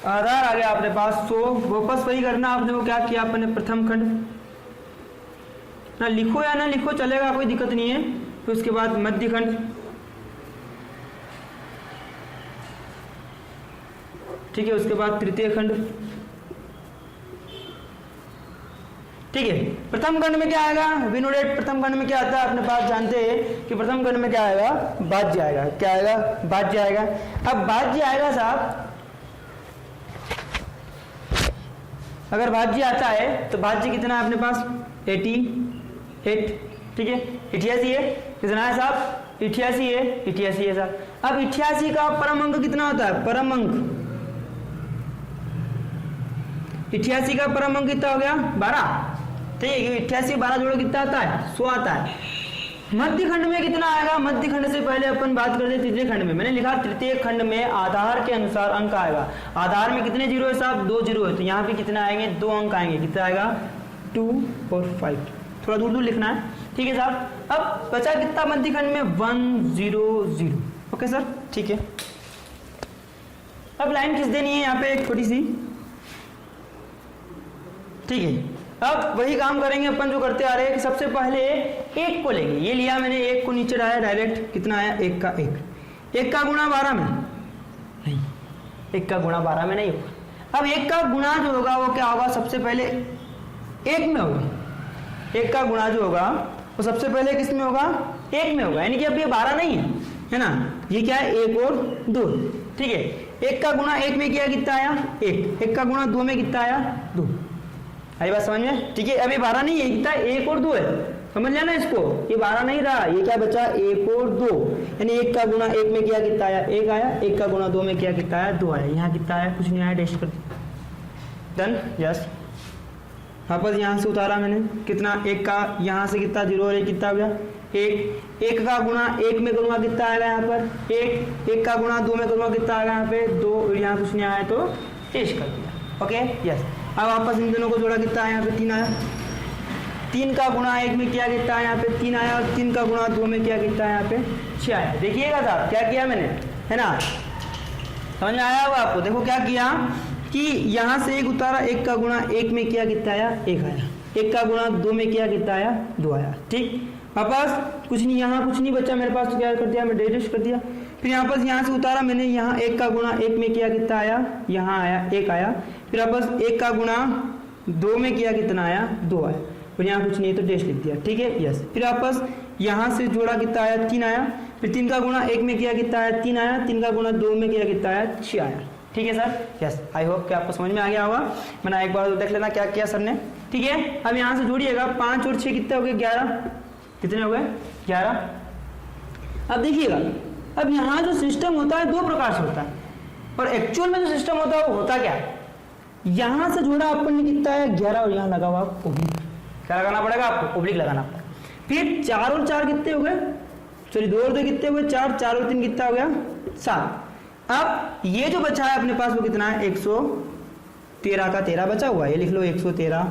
आधार आ गया अपने पास 100। वापस वही करना आपने, वो क्या किया अपने प्रथम खंड ना, लिखो या ना लिखो चलेगा, कोई दिक्कत नहीं है। तो उसके बाद मध्य खंड, ठीक है, उसके बाद तृतीय खंड, ठीक है। प्रथम खंड में क्या आएगा, विनोडेट प्रथम खंड में क्या आता है अपने पास जानते हैं कि प्रथम खंड में क्या आएगा, बाज्य आएगा, क्या आएगा, बाज्य आएगा। अब बाज्य आएगा साहब, अगर बाज्य आता है तो बाज्य कितना है अपने पास 88, ठीक है, 88 है, कितना है साहब 88 है, 88 है साहब। अब 88 का परम अंक कितना होता है, परम अंक 88 का परम अंक कितना हो गया 12, ठीक है, 88 12 जोड़ो कितना आता है 100 आता है। मध्य खंड में कितना आएगा, मध्य खंड से पहले अपन बात करते तृतीय खंड में, मैंने लिखा तृतीय खंड में आधार के अनुसार अंक आएगा। आधार में कितने जीरो है साहब, 2 जीरो है, तो यहाँ पे कितना आएंगे 2 अंक आएंगे, कितना आएगा 2 और 5, थोड़ा दूर दूर लिखना है, ठीक है साहब। अब बचा कितना मध्य खंड में 100, ओके सर, ठीक है। अब लाइन खींच देनी है यहाँ पे एक छोटी सी, ठीक है। अब वही काम करेंगे अपन जो करते आ रहे हैं कि सबसे पहले 1 को लेंगे, ये लिया मैंने 1 को नीचे डाला डायरेक्ट, कितना आया 1 का 1 का गुणा 12 में नहीं, 1 का गुणा 12 में नहीं होगा। अब 1 का गुणा जो होगा वो क्या होगा, सबसे पहले 1 में होगा, 1 का गुणा जो होगा वो सबसे पहले किस में होगा, 1 में होगा, यानी कि अब ये 12 नहीं है ना, ये क्या है 1 और 2, ठीक है। 1 का गुणा 1 में किया कितना आया 1, 1 का गुणा 2 में कितना आया 2, आई बात समझ में, ठीक है। अब ये 12 नहीं है, कितना 1 और 2 है, समझ लिया ना इसको, ये 12 नहीं रहा, ये क्या बचा 1 और 2, यानी 1 का गुणा 1 में किया कितना आया 1 आया, 1 का गुणा 2 में किया कितना आया 2 आया, यहाँ कितना आया कुछ नहीं आया, डैश कर डन, यस। वापस यहाँ से उतारा मैंने, कितना 1 का यहाँ से कितना 0 और 1 कितना हो गया 1 का गुणा 1 में करूँगा कितना आएगा यहाँ पर 1 का गुणा 2 में करूँगा कितना आएगा यहाँ पे 2, और यहाँ कुछ नहीं आया तो डैश कर दिया, ओके यस। अब वापस इन दोनों को जोड़ा कितना आया यहाँ पे 3 आया, 3 का गुणा 1 में किया कितना आया यहाँ पे 3 आया, और 3 का गुणा 2 में किया कितना यहाँ पे 6 आया। देखिएगा साहब क्या किया मैंने, है ना, समझ में आया होगा आपको। देखो क्या किया कि यहाँ से 1 उतारा, 1 का गुणा 1 में किया कितना आया 1 आया, 1 का गुणा 2 में किया कितना आया 2 आया, ठीक। वापस कुछ नहीं, यहाँ कुछ नहीं बचा मेरे पास, तो क्या कर दिया मैं डेरिवेट कर दिया। फिर यहाँ पर यहाँ से उतारा मैंने, यहाँ 1 का गुणा 1 में किया कितना आया, यहाँ आया 1 आया। फिर वापस 1 का गुणा 2 में किया कितना आया 2 आया, और यहाँ कुछ नहीं तो डैश लिख दिया, ठीक है यस। फिर वापस यहाँ से जोड़ा कितना आया 3 आया, फिर 3 का गुणा 1 में किया कितना आया 3 आया, 3 का गुणा 2 में किया कितना आया 6 आया, ठीक है सर यस। आई होप कि आपको समझ में आ गया होगा, मैंने एक बार देख लेना क्या किया सर ने, ठीक है। अब यहाँ से जोड़िएगा 5 और 6 कितने हो गए 11, कितने हो गए 11। अब देखिएगा, अब यहाँ जो सिस्टम होता है 2 प्रकार से होता है, और एक्चुअल में जो सिस्टम होता है वो होता क्या है, यहां से जोड़ा अपन ने कितना है 11 और यहां लगा हुआ ओब्लिक, क्या लगाना पड़ेगा आपको, ओब्लिक लगाना पड़ेगा। फिर 4 और 4 कितने हो गए, सॉरी 2 और 2 कितने हुए 4, 4 और 3 कितना हो गया 7। अब ये जो बचा है अपने पास वो कितना है 113 का 13 बचा हुआ है, ये लिख लो 113,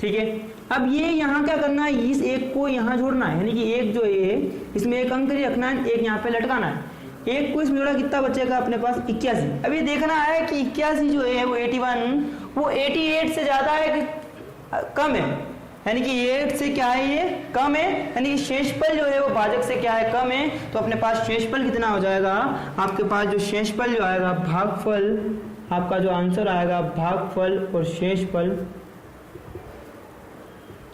ठीक है। अब ये यहाँ क्या करना है, इस एक को यहाँ जोड़ना है, यानी कि एक जो है इसमें एक अंक ही रखना है, एक यहाँ पे लटकाना है, एक को इसमें जोड़ा कितना बचेगा अपने पास 81। अब ये देखना है कि 81 जो है वो 81 वो 88 से ज्यादा है कि कम है, यानी कि 8 से क्या है ये कम है, यानी कि शेषफल जो है वो भाजक से क्या है कम है। तो अपने पास शेषफल कितना हो जाएगा, आपके पास जो शेषफल जो आएगा भागफल, आपका जो आंसर आएगा भागफल और शेषफल,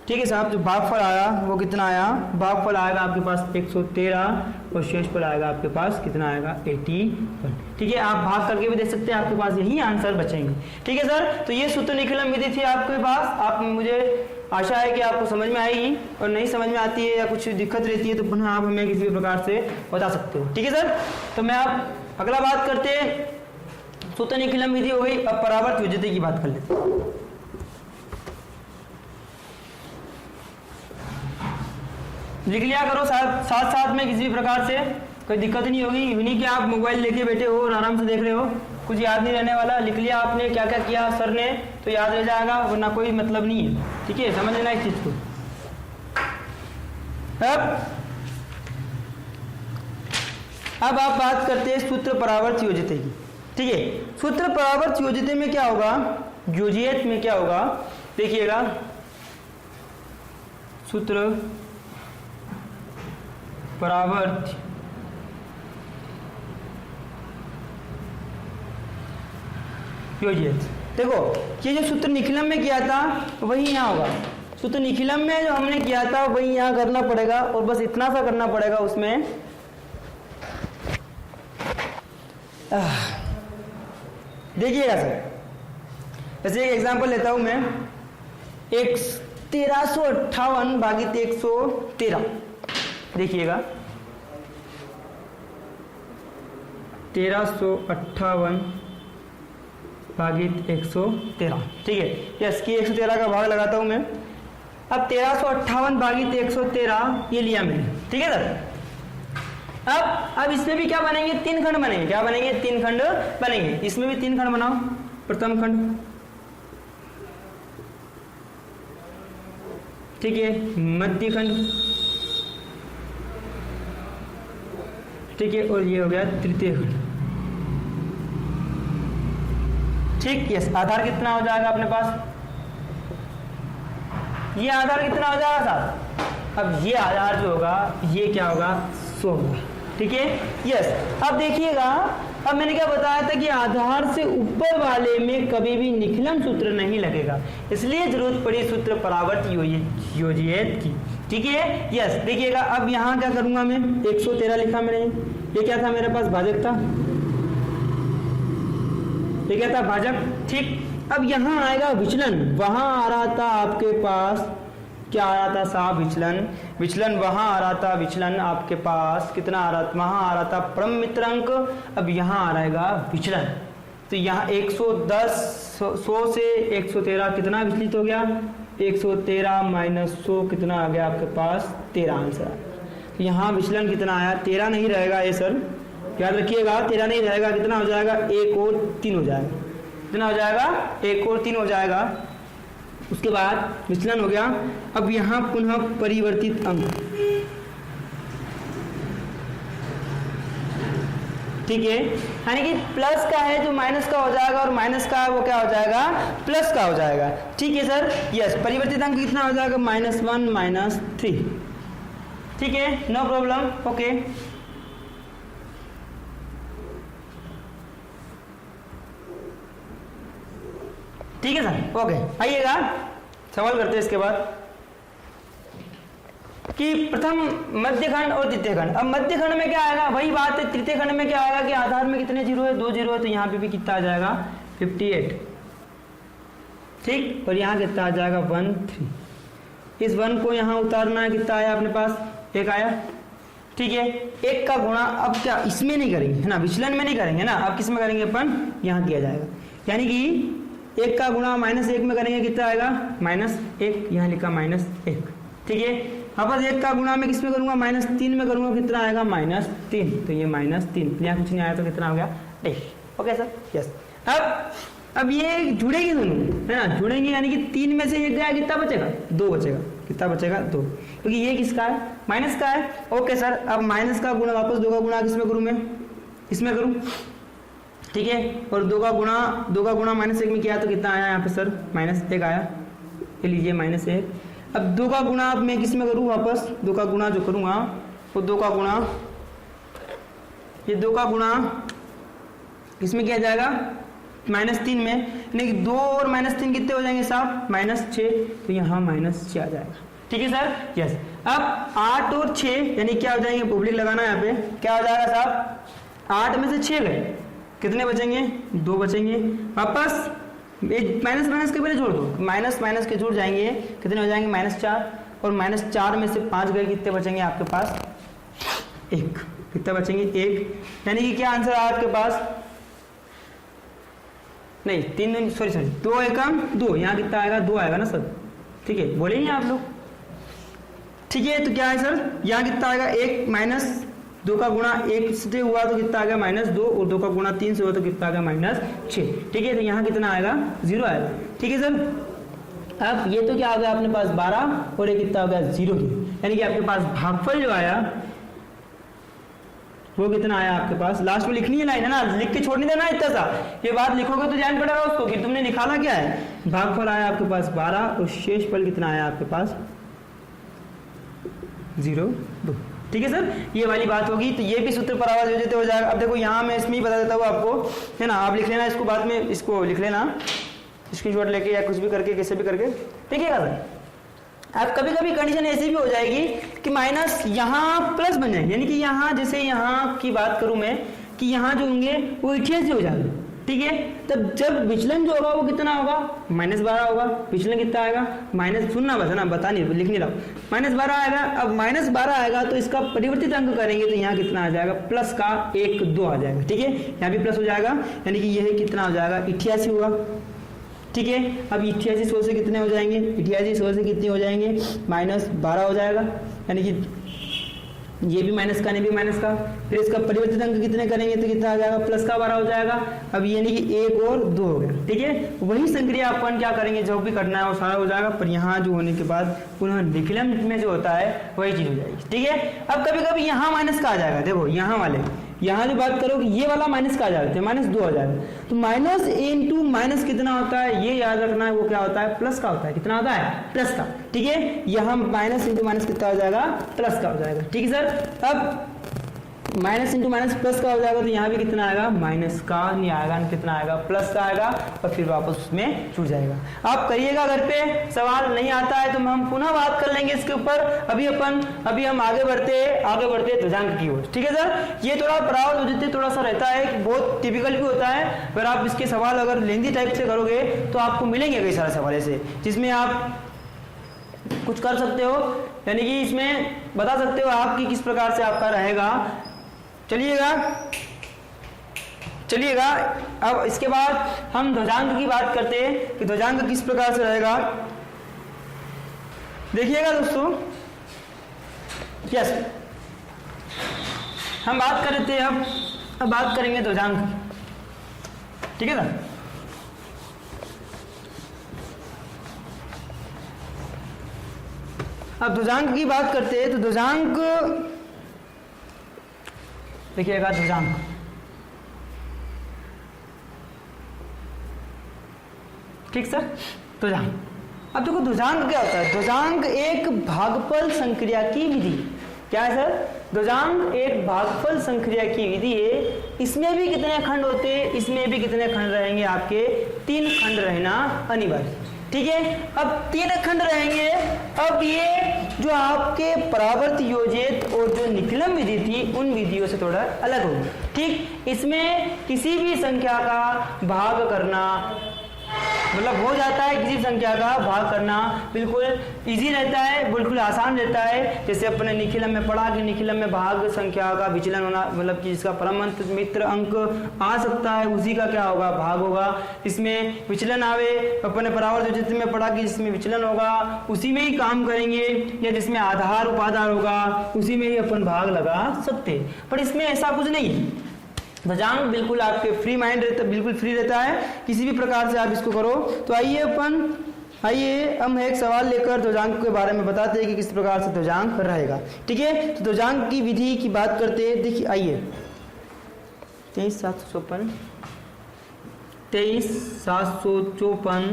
ठीक है साहब। जो भागफल आया वो कितना आया, भागफल आएगा आपके पास 113 और शेषफल आएगा आपके पास कितना आएगा 81, ठीक है। आप भाग करके भी देख सकते हैं, आपके पास यही आंसर बचेंगे, ठीक है सर। तो ये सूत्र निकलन विधि थी आपके पास, आप मुझे आशा है कि आपको समझ में आएगी, और नहीं समझ में आती है या कुछ दिक्कत रहती है तो पुनः आप हमें किसी भी प्रकार से बता सकते हो, ठीक है सर। तो मैं आप अगला बात करते हैं, सूत्र निकलन विधि हो गई, अब परावर्त विद्युत की बात कर लेते हैं। लिख लिया करो साथ साथ में, किसी भी प्रकार से कोई दिक्कत नहीं होगी, इवनिंग के आप मोबाइल लेके बैठे हो और आराम से देख रहे हो, कुछ याद नहीं रहने वाला, लिख लिया आपने क्या क्या किया सर ने तो याद रह जाएगा, वरना कोई मतलब नहीं है, ठीक है, समझ लेना इस चीज को। अब आप बात करते हैं सूत्र परावर्त योजित की, ठीक है। सूत्र परावर्त योजित में क्या होगा, योजित में क्या होगा, देखिएगा सूत्र परावर्त योजित, देखो ये जो सूत्र निखिलम में किया था वही यहाँ होगा, सूत्र निखिलम में जो हमने किया था वही यहाँ करना पड़ेगा, और बस इतना सा करना पड़ेगा उसमें। देखिएगा सर, जैसे एक एग्जांपल लेता हूं मैं, 1358 भागित 113, देखिएगा 1358 भागित 113, ठीक है। यस की 113 का भाग लगाता हूं मैं। अब 1358 भागित 113 ये लिया मैंने, ठीक है सर। अब इसमें भी क्या बनेंगे, 3 खंड बनेंगे, क्या बनेंगे 3 खंड बनेंगे, इसमें भी 3 खंड बनाओ। प्रथम खंड, ठीक है, मध्य खंड, ठीक है, और ये हो गया तृतीय खंड, ठीक। यस आधार कितना हो जाएगा अपने पास, ये आधार कितना हो जाएगा साहब, अब ये आधार जो होगा ये क्या होगा 100 होगा, ठीक है। यस अब देखिएगा, अब मैंने क्या बताया था कि आधार से ऊपर वाले में कभी भी निखिलन सूत्र नहीं लगेगा, इसलिए जरूरत पड़ी सूत्र परावर्त योजित की, ठीक है। यस देखिएगा, अब यहाँ क्या करूंगा मैं, 113 लिखा मैंने, ये क्या था मेरे पास भाजक था, ये क्या था भाजक, ठीक। अब यहाँ आएगा विचलन, वहां आ रहा था आपके पास क्या आ रहा था साहब, विचलन, विचलन वहां आ रहा था, विचलन आपके पास कितना आ रहा था, वहां आ रहा था परम मित्रांक, अब यहाँ आ रहेगा विचलन। तो यहाँ 110 100 से 113 कितना विचलित हो गया, 113 माइनस 100 कितना आ गया आपके पास 13 आंसर। तो यहाँ विचलन कितना आया, 13 नहीं रहेगा ये सर, याद रखिएगा 13 नहीं रहेगा, कितना हो जाएगा 1 और 3 हो जाएगा, कितना हो जाएगा 1 और 3 हो जाएगा। उसके बाद विचलन हो गया। अब यहाँ पुनः परिवर्तित अंक, ठीक है, यानी कि प्लस का है जो माइनस का हो जाएगा, और माइनस का है वो क्या हो जाएगा प्लस का हो जाएगा, ठीक है सर। यस परिवर्तित अंक कितना हो जाएगा -1 -3, ठीक है, नो प्रॉब्लम, ओके। ठीक है सर, ओके। आइएगा सवाल करते हैं इसके बाद कि प्रथम मध्य खंड और तृतीय खंड। अब मध्य खंड में क्या आएगा, वही बात है, तृतीय खंड में क्या आएगा कि आधार में कितने जीरो है, 2 जीरो है, तो यहाँ पे भी कितना आ जाएगा 58, ठीक, और यहाँ कितना आ जाएगा 1 3। इस 1 को यहाँ उतारना है, कितना आया अपने पास 1 आया, ठीक है, एक का गुणा अब क्या इसमें नहीं करेंगे है ना, विचलन में नहीं करेंगे ना, अब किस में करेंगे अपन, यहाँ किया जाएगा। यानी कि एक का गुणा -1 में करेंगे, कितना आएगा -1, यहाँ लिखा -1। ठीक है, वापस एक का गुणा में किस में करूंगा, -3 में करूंगा, कितना आएगा -3, तो ये -3, यहाँ कुछ नहीं आया तो कितना हो गया 1। Okay sir, yes. अब ये जुड़ेगी दोनों है ना, जुड़ेंगे यानी कि 3 में से 1 गया, कितना बचेगा 2 बचेगा, कितना बचेगा 2, क्योंकि ये किसका है, माइनस का है। ओके सर, अब माइनस का गुणा वापस 2 का गुणा किसमें करूं मैं, इसमें करूं। ठीक है, और 2 का गुणा -1 में किया तो कितना आया यहाँ पे सर, -1 आया। ये लीजिए -1। अब 2 का गुणा अब मैं किसमें करूं, वापस 2 का गुणा जो करूंगा वो 2 का गुणा, ये 2 का गुणा किसमें किया जाएगा, -3 में, यानी कि 2 और -3 कितने हो जाएंगे साहब, -6, तो यहाँ -6 आ जाएगा। ठीक है सर, यस। अब 8 और 6 यानी क्या हो जाएंगे, पब्लिक लगाना है यहाँ पे, क्या हो जाएगा साहब, 8 में से 6 गए, कितने बचेंगे, 2 बचेंगे। वापस माइनस के पहले जोड़ दो, माइनस के जुड़ जाएंगे, कितने हो जाएंगे -4, और -4 में से 5 गए, कितने बचेंगे आपके पास 1, कितने बचेंगे 1। यानी कि क्या आंसर है आपके पास, नहीं 3 सॉरी 2 एकम 2, यहाँ कितना आएगा 2 आएगा ना सर। ठीक है, बोलेंगे आप लोग। ठीक है, तो क्या है सर, यहाँ कितना आएगा 1 -2 का गुणा 1 से हुआ तो कितना आ गया -2, और 2 का गुणा 3 से हुआ तो कितना आ गया -6। ठीक है, तो यहाँ कितना आएगा 0 आएगा। ठीक है सर, अब ये तो क्या आ गया अपने पास 12, और ये कितना हो गया 0, यानी कि आपके पास भागफल जो आया वो कितना आया आपके पास, लास्ट में लिखनी है लाइन है ना, लिख के छोड़ नहीं देना इतना सा, ये बात लिखोगे तो ध्यान पड़ेगा उसको कि तुमने निकाला क्या है। भागफल आया आपके पास 12, और शेषफल कितना आया आपके पास 0, 2। ठीक है सर, ये वाली बात होगी, तो ये भी सूत्र परावर्तित हो जाएगा। अब देखो यहाँ मैं इसमें ही बता देता हूँ आपको, है ना, आप लिख लेना इसको, बाद में इसको लिख लेना स्क्रीनशॉट लेके या कुछ भी करके, कैसे भी करके। ठीक है सर, अब कभी कभी कंडीशन ऐसी भी हो जाएगी कि माइनस यहाँ प्लस बन जाएंगे, यानी कि यहाँ जैसे यहाँ की बात करूं मैं कि यहाँ जो होंगे वो 88 हो जाएंगे। ठीक है, तब जब विचलन जो होगा वो कितना होगा, -12 होगा। विचलन कितना आएगा, माइनस, सुनना बस है ना, बता नहीं, लिख नहीं रहा हूं, -12 आएगा। अब -12 आएगा तो इसका परिवर्तित अंक करेंगे तो यहाँ कितना आ जाएगा, प्लस का 1 2 आ जाएगा। ठीक है, यहाँ भी प्लस हो जाएगा, यानी कि यह कितना हो जाएगा 88 होगा। ठीक है, अब 88 100 से कितने हो जाएंगे, 88 100 से कितने हो जाएंगे, -12 हो जाएगा, यानी कि ये भी माइनस का, नहीं भी माइनस का। फिर इसका परिवर्तित अंक कितने करेंगे तो कितना आ जाएगा, प्लस का 12 हो जाएगा। अब यानी कि 1 और 2 हो गया। ठीक है, वही संक्रिया अपन क्या करेंगे, जो भी करना है वो सारा हो जाएगा, पर यहाँ जो होने के बाद पुनः निखिलम में जो होता है वही चीज हो जाएगी। ठीक है, अब कभी कभी यहाँ माइनस का आ जाएगा, देखो यहाँ वाले, यहाँ जो बात करो कि ये वाला माइनस का आ जाता है, -2 आ जाएगा, तो माइनस इंटू माइनस कितना होता है, ये याद रखना है, वो क्या होता है, प्लस का होता है। कितना होता है, प्लस का। ठीक है, यहाँ माइनस इंटू माइनस कितना हो जाएगा, प्लस का हो जाएगा। ठीक है सर, अब माइनस इंटू माइनस प्लस का हो जाएगा, तो यहाँ भी कितना आएगा, माइनस का नहीं आएगा, कितना आएगा, प्लस का आएगा, और फिर वापस उसमें छूट जाएगा। आप करिएगा घर पे, सवाल नहीं आता है तो हम पुनः बात कर लेंगे इसके ऊपर। अभी हम आगे बढ़ते ध्रुजांक की ओर। ठीक है सर, ये थोड़ा परावर्तित थोड़ा सा रहता है, बहुत टिपिकल भी होता है, पर आप इसके सवाल अगर लेंदी टाइप से करोगे तो आपको मिलेंगे कई सारे सवाल ऐसे जिसमें आप कुछ कर सकते हो, यानी कि इसमें बता सकते हो आप कि किस प्रकार से आपका रहेगा। चलिएगा, अब इसके बाद हम ध्वजांक की बात करते हैं कि ध्वजांक किस प्रकार से रहेगा। देखिएगा दोस्तों, यस, हम बात कर रहे थे, अब बात करेंगे ध्वजांक। ठीक है ना, अब ध्वजांक की बात करते हैं तो ध्वजांक देखिएगा, ध्वजांक ठीक सर, ध्वजांक। अब देखो ध्वजांक क्या होता है, ध्वजांक एक भागफल संक्रिया की विधि। क्या है सर, ध्वजांक एक भागफल संक्रिया की विधि है। इसमें भी कितने खंड होते हैं, इसमें भी कितने खंड रहेंगे, आपके 3 खंड रहना अनिवार्य। ठीक है, अब 3 खंड रहेंगे। अब ये जो आपके परावर्त योजित और जो निखिलम विधि थी उन विधियों से थोड़ा अलग होगी। ठीक, इसमें किसी भी संख्या का भाग करना मतलब हो जाता है किसी संख्या का भाग करना, बिल्कुल इजी रहता है, बिल्कुल आसान रहता है। जैसे अपने निखिलम में पढ़ा कि निखिलम में भाग संख्या का विचलन होना, मतलब कि जिसका परम मित्र अंक आ सकता है उसी का क्या होगा, भाग होगा। इसमें विचलन आवे, अपने परावर्त विचित्र में पढ़ा कि जिसमें विचलन होगा उसी में ही काम करेंगे, या जिसमें आधार उपाधार होगा उसी में ही अपन भाग लगा सकते। पर इसमें ऐसा कुछ नहीं है। ध्वजांक बिल्कुल आपके फ्री माइंड रहता, बिल्कुल फ्री रहता है, किसी भी प्रकार से आप इसको करो। तो आइए हम एक सवाल लेकर ध्वजांक के बारे में बताते हैं कि किस प्रकार से ध्वजांक रहेगा। ठीक है, तो ध्वजांक की विधि की बात करते हैं। देखिए आइए 23,754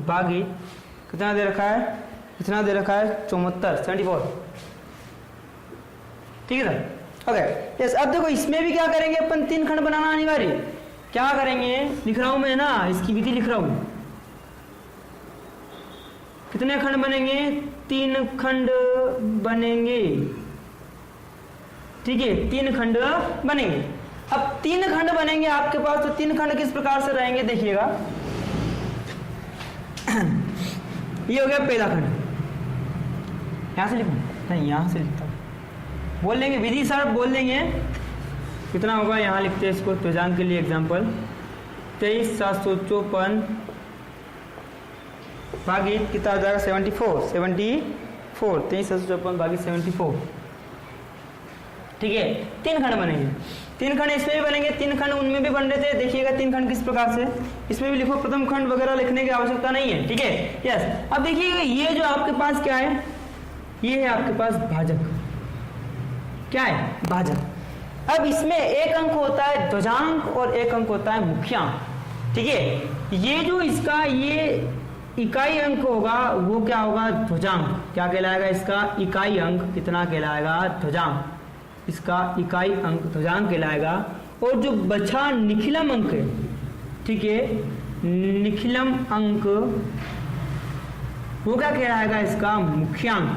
भागी कितना दे रखा है, 74। ठीक है सर, ओके यस। अब देखो इसमें भी क्या करेंगे अपन, 3 खंड बनाना अनिवार्य। क्या करेंगे, लिख रहा हूं मैं ना, इसकी विधि लिख रहा हूं। कितने खंड बनेंगे, 3 खंड बनेंगे। ठीक है, 3 खंड बनेंगे। अब 3 खंड बनेंगे आपके पास, तो 3 खंड किस प्रकार से रहेंगे देखिएगा। ये हो गया पहला खंड, यहां से लिखूं, नहीं यहां से लिखता हूं, बोल लेंगे विधि सर, बोल देंगे कितना होगा, यहाँ लिखते हैं इसको ध्वजांक के लिए एग्जांपल। 23,754 भागित कितना हो जाएगा, 74। 23,754 भागित 74। ठीक है, 3 खंड बनेंगे। 3 खंड इसमें भी बनेंगे, 3 खंड उनमें भी बन रहे थे। देखिएगा 3 खंड किस प्रकार से, इसमें भी लिखो, प्रथम खंड वगैरह लिखने की आवश्यकता नहीं है। ठीक है, यस। अब देखिएगा ये जो आपके पास क्या है, ये है आपके पास भाजक। क्या है, भाजक। अब इसमें एक अंक होता है ध्वजांक और एक अंक होता है मुख्यांक। ठीक है, ये जो इसका ये इकाई अंक होगा वो क्या होगा, ध्वजांक। क्या कहलाएगा, इसका इकाई अंक कितना कहलाएगा, ध्वजांक। इसका इकाई अंक ध्वजांक कहलाएगा। और जो बचा निखिलम अंक है, ठीक है, निखिलम अंक वो क्या कहलाएगा, इसका मुख्यांक।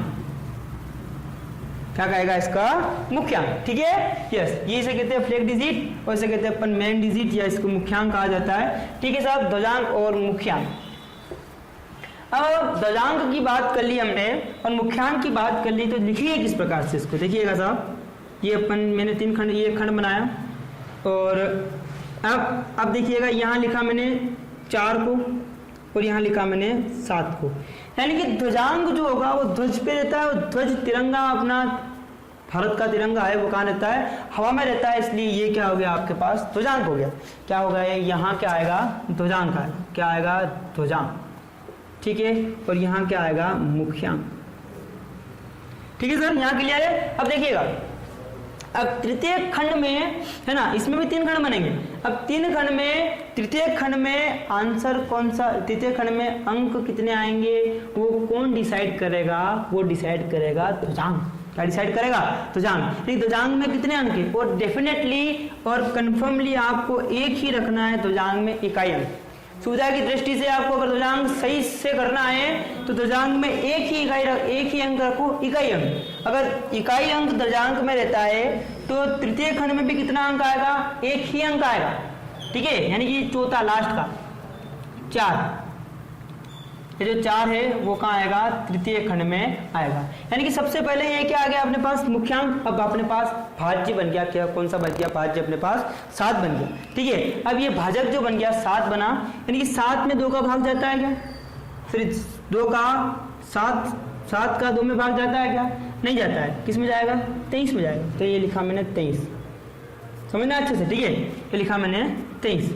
क्या कहेगा, इसका मुख्यांक। ठीक है, यस। ये इसे कहते हैं फ्लैग डिजिट और इसे कहते हैं अपन मेन डिजिट, या इसको मुख्यांक कहा जाता है। ठीक है साहब, ध्वजांक और मुख्यांक। अब ध्वजांक की बात कर ली हमने और मुख्यांक की बात कर ली, तो लिखिए किस प्रकार से इसको। देखिएगा साहब, ये अपन मैंने 3 खंड, ये खंड बनाया, और अब देखिएगा यहाँ लिखा मैंने 4 को और यहाँ लिखा मैंने 7 को। यानी कि ध्वजांक जो होगा वो ध्वज पे रहता है, और ध्वज तिरंगा अपना भारत का तिरंगा है, वो कहाँ रहता है, हवा में रहता है। इसलिए ये क्या हो गया आपके पास, ध्वजांक हो गया। क्या होगा, यहाँ क्या आएगा, ध्वजांक आएगा। क्या आएगा, ध्वजांक। ठीक है, और यहाँ क्या आएगा, मुख्यांक। ठीक है सर, यहाँ क्लियर है। अब देखिएगा, अब तृतीय खंड में है ना, इसमें भी 3 खंड बनेंगे। अब 3 खंड में, तृतीय खंड में आंसर कौन सा, तृतीय खंड में अंक कितने आएंगे, वो कौन डिसाइड करेगा, वो डिसाइड करेगा ध्वजांक। क्या डिसाइड करेगा, ध्वजांक। ध्वजांक में कितने अंक है, और डेफिनेटली और कंफर्मली आपको एक ही रखना है ध्वजांक में, इकाई अंक। सुविधा की दृष्टि से आपको अगर ध्वजांक सही से करना है तो ध्वजांक में एक ही अंक रखो, इकाई अंक। अगर इकाई अंक ध्वजांक में रहता है तो तृतीय खंड में भी कितना अंक आएगा, एक ही अंक आएगा। ठीक है, यानी कि चौथा लास्ट का 4, ये जो 4 है वो कहाँ आएगा, तृतीय खंड में आएगा। यानी कि सबसे पहले ये क्या आ गया अपने पास, मुख्यांक। अब अपने पास भाज्य बन गया, क्या कौन सा बन गया, भाज्य अपने पास 7 बन गया। ठीक है, अब ये भाजक जो बन गया 7 बना, यानी कि 7 में 2 का भाग जाता है क्या, फिर 2 का 7 का 2 में भाग जाता है क्या, नहीं जाता है। किस में जाएगा, 23 में जाएगा। तो ये लिखा मैंने 23, समझना अच्छे से। ठीक है, ये लिखा मैंने 23।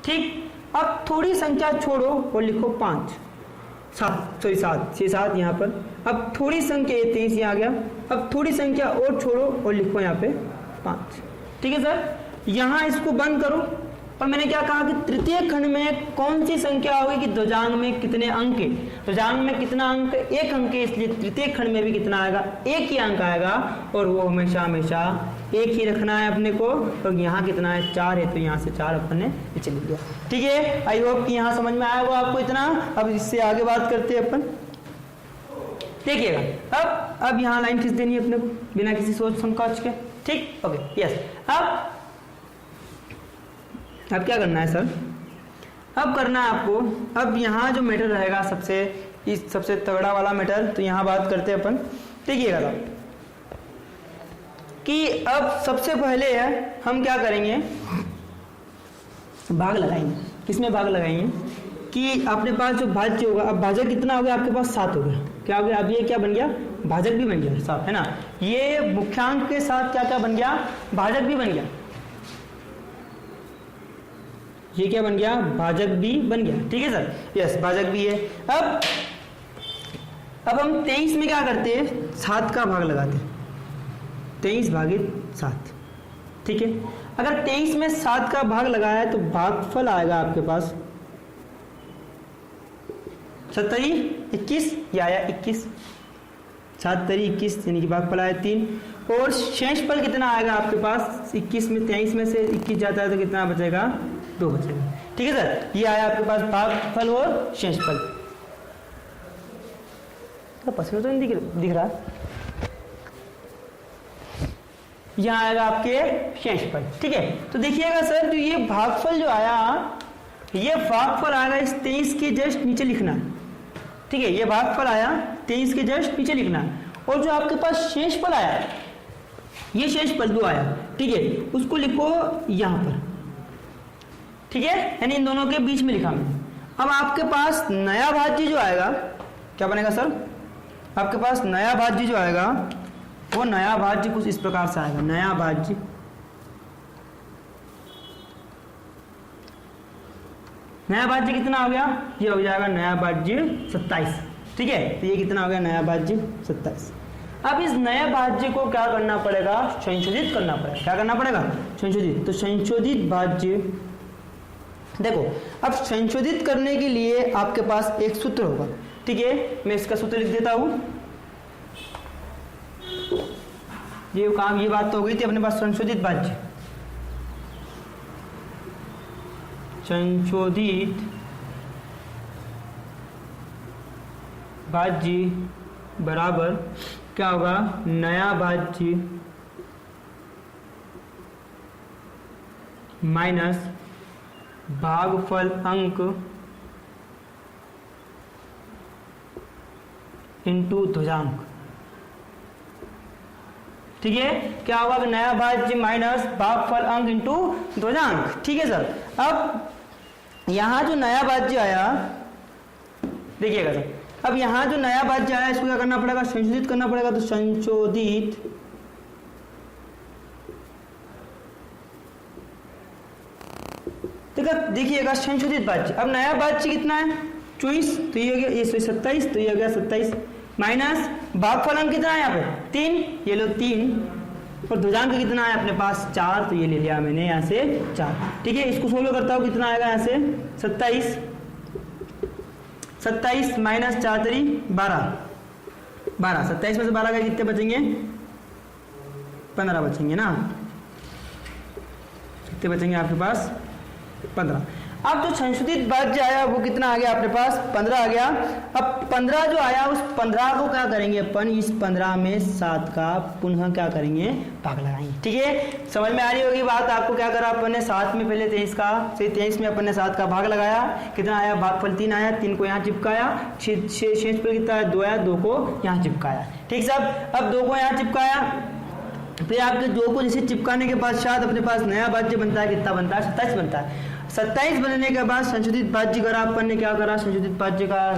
ठीक, अब थोड़ी संख्या छोड़ो और लिखो 5, 7 यहाँ पर। अब थोड़ी संख्या, 23 यहाँ आ गया। अब थोड़ी संख्या और छोड़ो और लिखो यहाँ पे 5। ठीक है सर, यहाँ इसको बंद करो। और मैंने क्या कहा कि तृतीय खंड में कौन सी संख्या होगी कि ध्वजांक में कितने अंक है, ध्वजांक में कितना अंक, 1 अंक है, इसलिए तृतीय खंड में भी कितना आएगा, 1 ही अंक आएगा। और वो हमेशा हमेशा 1 ही रखना है अपने को। तो यहाँ कितना है, 4 है, तो यहाँ से 4 अपन ने नीचे लिख दिया। ठीक है, आई होप कि यहाँ समझ में आया होगा आपको इतना। अब इससे आगे बात करते हैं अपन। देखिएगा, अब यहाँ लाइन खींच देनी है अपने को बिना किसी सोच संकोच के। ठीक, ओके, यस। अब क्या करना है सर, अब करना है आपको, अब यहाँ जो मैटर रहेगा सबसे तगड़ा वाला मैटर, तो यहाँ बात करते हैं अपन। देखिएगा कि अब सबसे पहले है हम क्या करेंगे, भाग लगाएंगे। किसमें भाग लगाएंगे कि अपने पास जो भाज्य होगा, अब भाजक कितना हो गया आपके पास 7 हो गया, क्या हो गया, अब ये क्या बन गया, भाजक भी बन गया, साफ है ना। ये मुख्यांक के साथ क्या क्या बन गया, भाजक भी बन गया, ये क्या बन गया, भाजक भी बन गया, ठीक है सर, यस भाजक भी है। अब हम 23 में क्या करते हैं, 7 का भाग लगाते हैं, 23 भागित 7, ठीक है। अगर 23 में 7 का भाग लगाया है तो भागफल आएगा आपके पास 7 21, ये आया 21, 7 21 यानी कि भागफल आया 3, और शेषफल कितना आएगा आपके पास, 21 में 23 में से 21 जाता है तो कितना बचेगा, 2 बचेगा, ठीक है सर। ये आया आपके पास भागफल और शेषफल। तो पसंद तो नहीं दिख रहा, यहाँ आएगा आपके शेषफल, ठीक है। तो देखिएगा सर, जो ये भागफल जो आया, ये भागफल आएगा इस 23 के जस्ट नीचे लिखना, ठीक है। ये भागफल आया 23 के जस्ट नीचे लिखना, और जो आपके पास शेषफल आया, ये शेषफल जो आया, ठीक है, उसको लिखो यहाँ पर, ठीक है, यानी इन दोनों के बीच में लिखा मैंने। अब आपके पास नया भाज्य जो आएगा, क्या बनेगा सर, आपके पास नया भाज्य जो आएगा, वो नया भाज्य कुछ इस प्रकार से आएगा, नया भाज्य कितना हो गया, ये हो जाएगा नया भाज्य 27, ठीक है। तो ये कितना हो गया, नया भाज्य 27। अब इस नए भाज्य को क्या करना पड़ेगा, संशोधित करना पड़ेगा, क्या करना पड़ेगा, संशोधित। तो संशोधित भाज्य, देखो अब संशोधित करने के लिए आपके पास एक सूत्र होगा, ठीक है। मैं इसका सूत्र लिख देता हूं, ये काम, ये बात तो हो गई थी अपने पास, संशोधित भाज्य, संशोधित भाज्य बराबर क्या होगा, नया भाज्य माइनस भागफल अंक इंटू ध्वजांक, ठीक है। क्या होगा, नया भाज्य माइनस भागफल अंक इंटू ध्वजांक, ठीक है सर। अब यहां जो नया भाज्य आया, देखिएगा सर, अब यहां जो नया भाज्य आया इसको क्या करना पड़ेगा, संशोधित करना पड़ेगा। तो संशोधित देखिएगा संशोधित भाज्य, अब नया भाज्य कितना है 24, तो ये हो गया, ये 27, तो ये हो गया 27, माइनस भागफल अंक कितना है यहाँ पे 3, ये लो 3, और ध्वजांक कितना है अपने पास 4, तो ये ले लिया मैंने यहाँ से 4, ठीक है। इसको सोल्व करता हूँ, कितना आएगा यहाँ से 27 माइनस 4 3 12, 27 में से 12 का कितने बचेंगे, 15 बचेंगे ना, कितने बचेंगे आपके पास 15। अब जो संशोधित भाज्य आया वो कितना आ गया आपके पास 15 आ गया। अब 15 जो आया उस 15 को क्या करेंगे अपन, इस 15 में 7 का पुनः क्या करेंगे, भाग लगाएंगे, ठीक है। समझ में आ रही होगी बात आपको, क्या करा अपन ने 7 में पहले 23 में अपन ने 7 का भाग लगाया, कितना आया, भागफल 3 आया, 3 को यहाँ चिपकाया, शेषफल कितना है 2 आया, 2 को यहाँ चिपकाया, ठीक साहब। अब 2 को यहाँ चिपकाया, फिर आपके 2 को जैसे चिपकाने के पश्चात अपने पास नया भाज्य बनता है, कितना बनता है 27 बनता है। 27 बनने के बाद संशोधित भाज्य करा अपन ने, क्या करा, संशोधित भाज्य का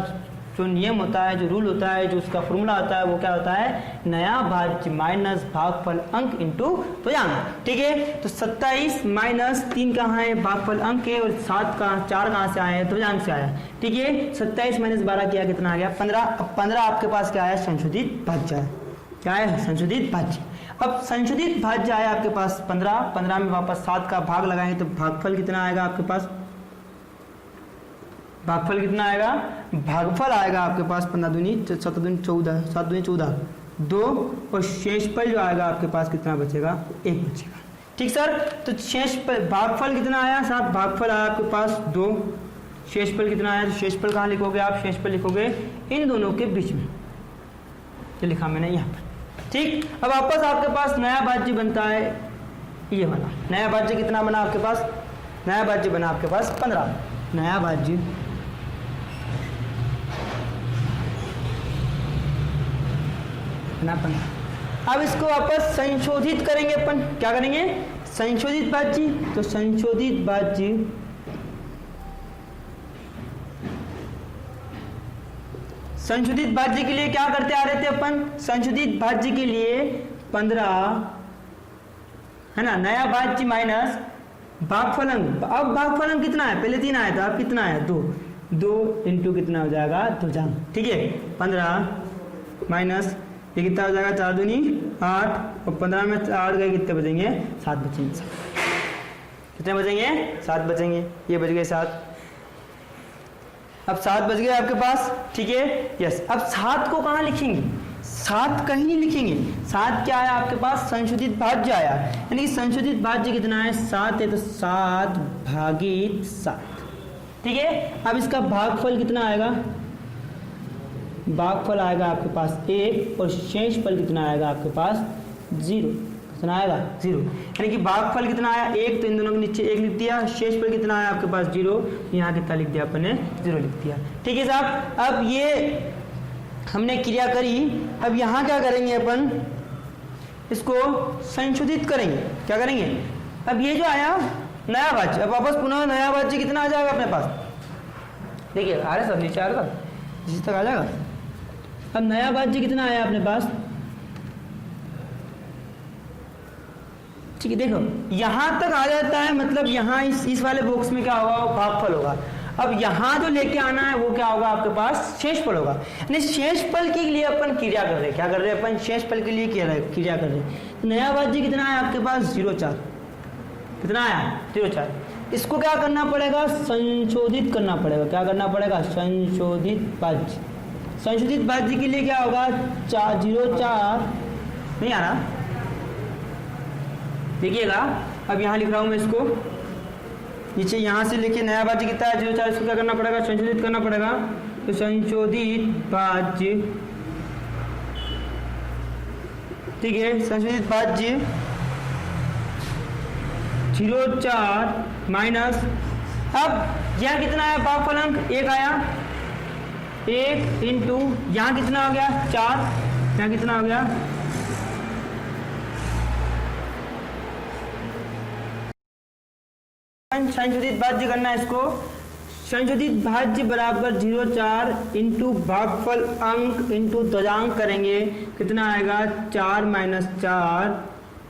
जो नियम होता है, जो रूल होता है, जो उसका फॉर्मूला होता है, वो क्या होता है, नया भाज्य माइनस भागफल अंक इंटू ध्वजांक, ठीक है। तो 27 माइनस 3 कहाँ है, भागफल अंक है, और 4 कहाँ से आया है, ध्वजांक से आया, ठीक है। 27 माइनस 12 किया, कितना आ गया 15। अब 15 आपके पास क्या है, संशोधित भाज्य है, क्या है, संशोधित भाज्य। अब संशोधित भाज्य आया आपके पास 15 में वापस 7 का भाग लगाएंगे तो भागफल कितना आएगा आपके पास, भागफल कितना आएगा, भागफल आएगा आपके पास 15 दूनी 7 दूनी 14, 7 दूनी 14, 2, और शेषफल जो आएगा आपके पास कितना बचेगा, 1 बचेगा, ठीक सर। तो शेषफल भागफल कितना आया, 7, भागफल आया आपके पास 2, शेषफल कितना आया, तो शेषफल कहाँ लिखोगे आप, शेषफल लिखोगे इन दोनों के बीच में, ये लिखा मैंने यहाँ पर, ठीक। अब वापस आपके पास नया भाज्य बनता है, ये वाला नया भाज्य कितना बना आपके पास, नया भाज्य बना आपके पास 15, नया भाज्य अपन। अब इसको वापस संशोधित करेंगे अपन, क्या करेंगे, संशोधित भाज्य। तो संशोधित भाज्य संशोधित भाज्य के लिए क्या करते आ रहे थे अपन, संशोधित भाज्य के लिए 15 है ना, नया भाज्य माइनस भागफल अंक। अब भागफल अंक कितना है, पहले 3 आया था, अब कितना है 2, 2 इंटू कितना हो जाएगा 2 जान, ठीक है, 15 माइनस ये कितना हो जाएगा 4 दूनी 8 और 15 में 8 गए कितने बचेंगे 7 बचेंगे। कितने बचेंगे 7 बचेंगे, ये बच गए 7। अब 7 बच गए आपके पास, ठीक है, यस। अब 7 को कहाँ लिखेंगे, 7 कहीं नहीं लिखेंगे। 7 क्या आया आपके पास, संशोधित भाज्य आया, यानी कि संशोधित भाज्य कितना है 7 है, तो 7 भागित 7, ठीक है। अब इसका भागफल कितना आएगा, भागफल आएगा आपके पास 1 और शेषफल कितना आएगा आपके पास 0। कितना आएगा 0, यानी कि भागफल कितना आया 1, तो इन दोनों के नीचे 1 लिख दिया। शेषफल कितना आया आपके पास 0, यहाँ कितना लिख दिया अपन ने 0 लिख दिया, ठीक है साहब। अब ये हमने क्रिया करी, अब यहाँ क्या करेंगे अपन, इसको संशोधित करेंगे। क्या करेंगे, अब ये जो आया नया भाज्य, अब वापस पुनः नया भाज्य कितना आ जाएगा अपने पास, देखिए आ रहा सब नीचे आ रहा था, इसी तक आ जाएगा। अब नया भाज्य कितना आया अपने पास, ठीक है, देखो यहां तक आ जाता है, मतलब यहाँ इस वाले बॉक्स में क्या होगा, भागफल होगा। अब यहाँ जो लेके आना है वो क्या होगा आपके पास, शेषफल होगा। यानी शेषफल के लिए अपन क्रिया कर रहे हैं, क्या कर रहे हैं अपन, शेषफल के लिए क्रिया कर रहे हैं। तो नया भाज्य कितना है आपके पास 0,4, कितना आया 0,4। इसको क्या करना पड़ेगा, संशोधित करना पड़ेगा। क्या करना पड़ेगा, संशोधित भाज्य। संशोधित भाज्य के लिए क्या होगा 0,4 नहीं आ रहा, देखिएगा। अब यहाँ लिख रहा हूं मैं इसको, नीचे यहाँ से लेके नया भाज्य कितना है 0,4, इसको क्या करना पड़ेगा, संशोधित करना पड़ेगा। तो संशोधित भाज्य, ठीक है, संशोधित भाज्य 0,4 माइनस, अब यहाँ कितना है भागफल अंक 1 आया, 1 इंटू यहाँ कितना हो गया 4, यहाँ कितना हो गया, संशोधित भाज्य करना है इसको। संशोधित भाज्य बराबर 0,4 इंटू भागफल अंक इंटू ध्वजांक करेंगे, कितना आएगा 4 माइनस 4,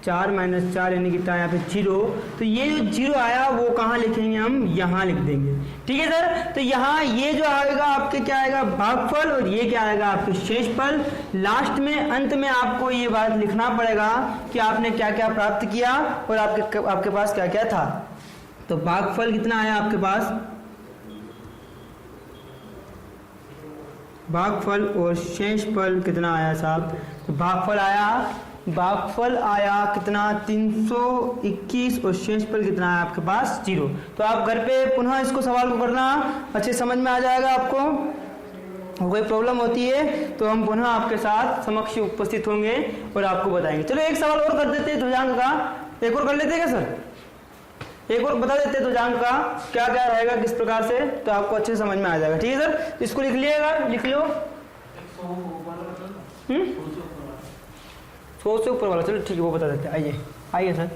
4 माइनस 4 यानी कितना यहाँ पे 0। तो ये जो 0 आया वो कहाँ लिखेंगे हम, यहाँ लिख देंगे, ठीक है सर। तो यहाँ ये जो आएगा आपके क्या आएगा भागफल, और ये क्या आएगा आपके शेषफल। लास्ट में अंत में आपको ये बात लिखना पड़ेगा कि आपने क्या क्या प्राप्त किया और आपके पास क्या क्या था। तो भागफल कितना आया आपके पास, भागफल और शेषफल कितना आया साहब, तो भागफल आया कितना 321 और शेषफल कितना आया आपके पास 0। तो आप घर पे पुनः इसको सवाल को करना, अच्छे समझ में आ जाएगा आपको। कोई प्रॉब्लम होती है तो हम पुनः आपके साथ समक्ष उपस्थित होंगे और आपको बताएंगे। चलो एक सवाल और कर देते हैं ध्वजांक का, एक और कर लेते हैं क्या सर, एक और बता देते हैं ध्वजांक का क्या क्या रहेगा किस प्रकार से, तो आपको अच्छे से समझ में आ जाएगा, ठीक है सर। इसको लिख लिएगा, लिख लो 100 से ऊपर वाला, चलो ठीक है वो बता देते हैं। आइए आइए सर,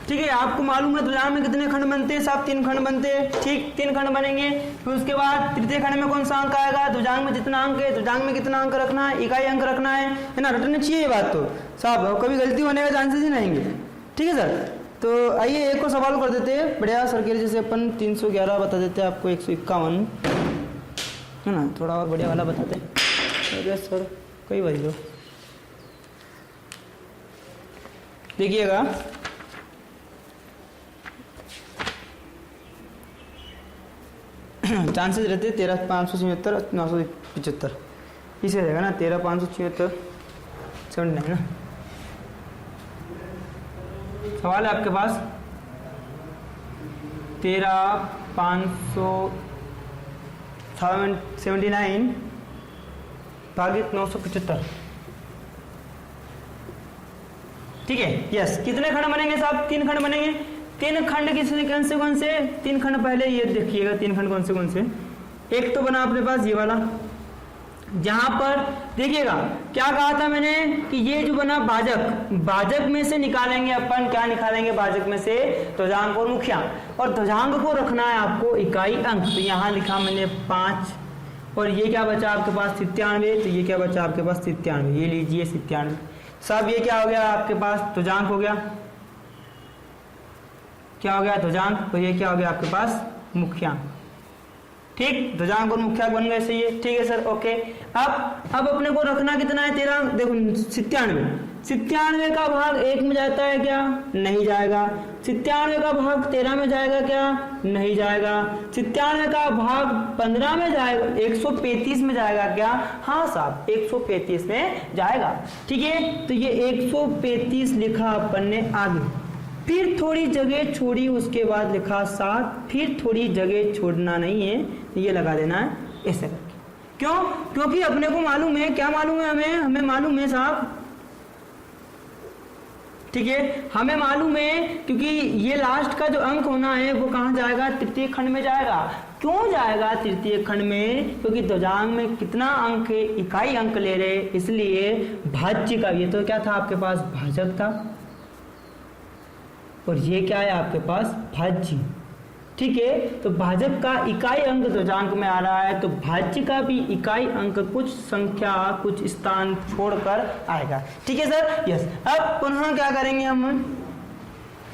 ठीक है। आपको मालूम है ध्वजांक में कितने खंड बनते हैं साहब, 3 खंड बनते हैं, ठीक 3 खंड बनेंगे। फिर उसके बाद तृतीय खंड में कौन सा अंक आएगा, ध्वजांक में जितना अंक है ध्वजांक में कितना अंक रखना है, इकाई अंक रखना है ना, रटना चाहिए ये बात तो साहब, कभी गलती होने का चांसेस ही नहीं है, ठीक है सर। तो आइए एक और सवाल कर देते हैं बढ़िया सर के, जैसे अपन 311 बता देते हैं आपको, 151 है ना, थोड़ा और बढ़िया वाला बताते हैं। अरे सर कोई बात लो, देखिएगा चांसेस रहते 13,577 975, इसे रहेगा ना 13,576 79 ना। सवाल है आपके पास 13 579 भागित 975। ठीक है, यस। कितने खंड बनेंगे साहब? 3 खंड बनेंगे। 3 खंड किसने कौन से 3 खंड? पहले ये देखिएगा 3 खंड कौन से। एक तो बना अपने पास ये वाला, जहां पर देखिएगा क्या कहा था मैंने कि ये जो बना भाजक में से निकालेंगे अपन, क्या निकालेंगे भाजक में से? ध्वजांक और मुख्यांक। और ध्वजांक को रखना है आपको इकाई अंक, तो यहाँ लिखा मैंने 5। और ये क्या बचा आपके पास? 97। तो ये क्या बचा आपके पास? 97। ये लीजिए 97। सब ये क्या हो गया आपके पास? ध्वजांक हो गया। क्या हो गया? ध्वजांक। और ये क्या हो गया आपके पास? मुख्यांक। ठीक, ध्वजांक और मुख्यांक बन गए। सही है, ठीक है सर, ओके। अब अपने को रखना कितना है? 13। देखो 97 का भाग 1 में जाता है क्या? नहीं जाएगा। 97 का भाग 13 में जाएगा क्या? नहीं जाएगा। 97 का भाग 15 में जाएगा, 135 में जाएगा क्या? हाँ साहब, 135 में जाएगा। ठीक है, तो ये 135 लिखा अपन ने आगे, फिर थोड़ी जगह छोड़ी, उसके बाद लिखा 7, फिर थोड़ी जगह छोड़ना नहीं है, ये लगा देना है ऐसे करके। क्यों? क्योंकि अपने को मालूम है, क्या मालूम है हमें मालूम है साहब, ठीक है, हमें मालूम है, क्योंकि ये लास्ट का जो अंक होना है वो कहाँ जाएगा? तृतीय खंड में जाएगा। क्यों जाएगा तृतीय खंड में? क्योंकि ध्वजांक में कितना अंक है? इकाई अंक ले रहे, इसलिए भाज्य का, ये तो क्या था आपके पास? भाजक था, और ये क्या है आपके पास? भाज्य। ठीक है, तो भाजक का इकाई अंक ध्वजांक में आ रहा है, तो भाज्य का भी इकाई अंक कुछ संख्या, कुछ स्थान छोड़कर आएगा। ठीक है सर, यस। अब पुनः क्या करेंगे हम?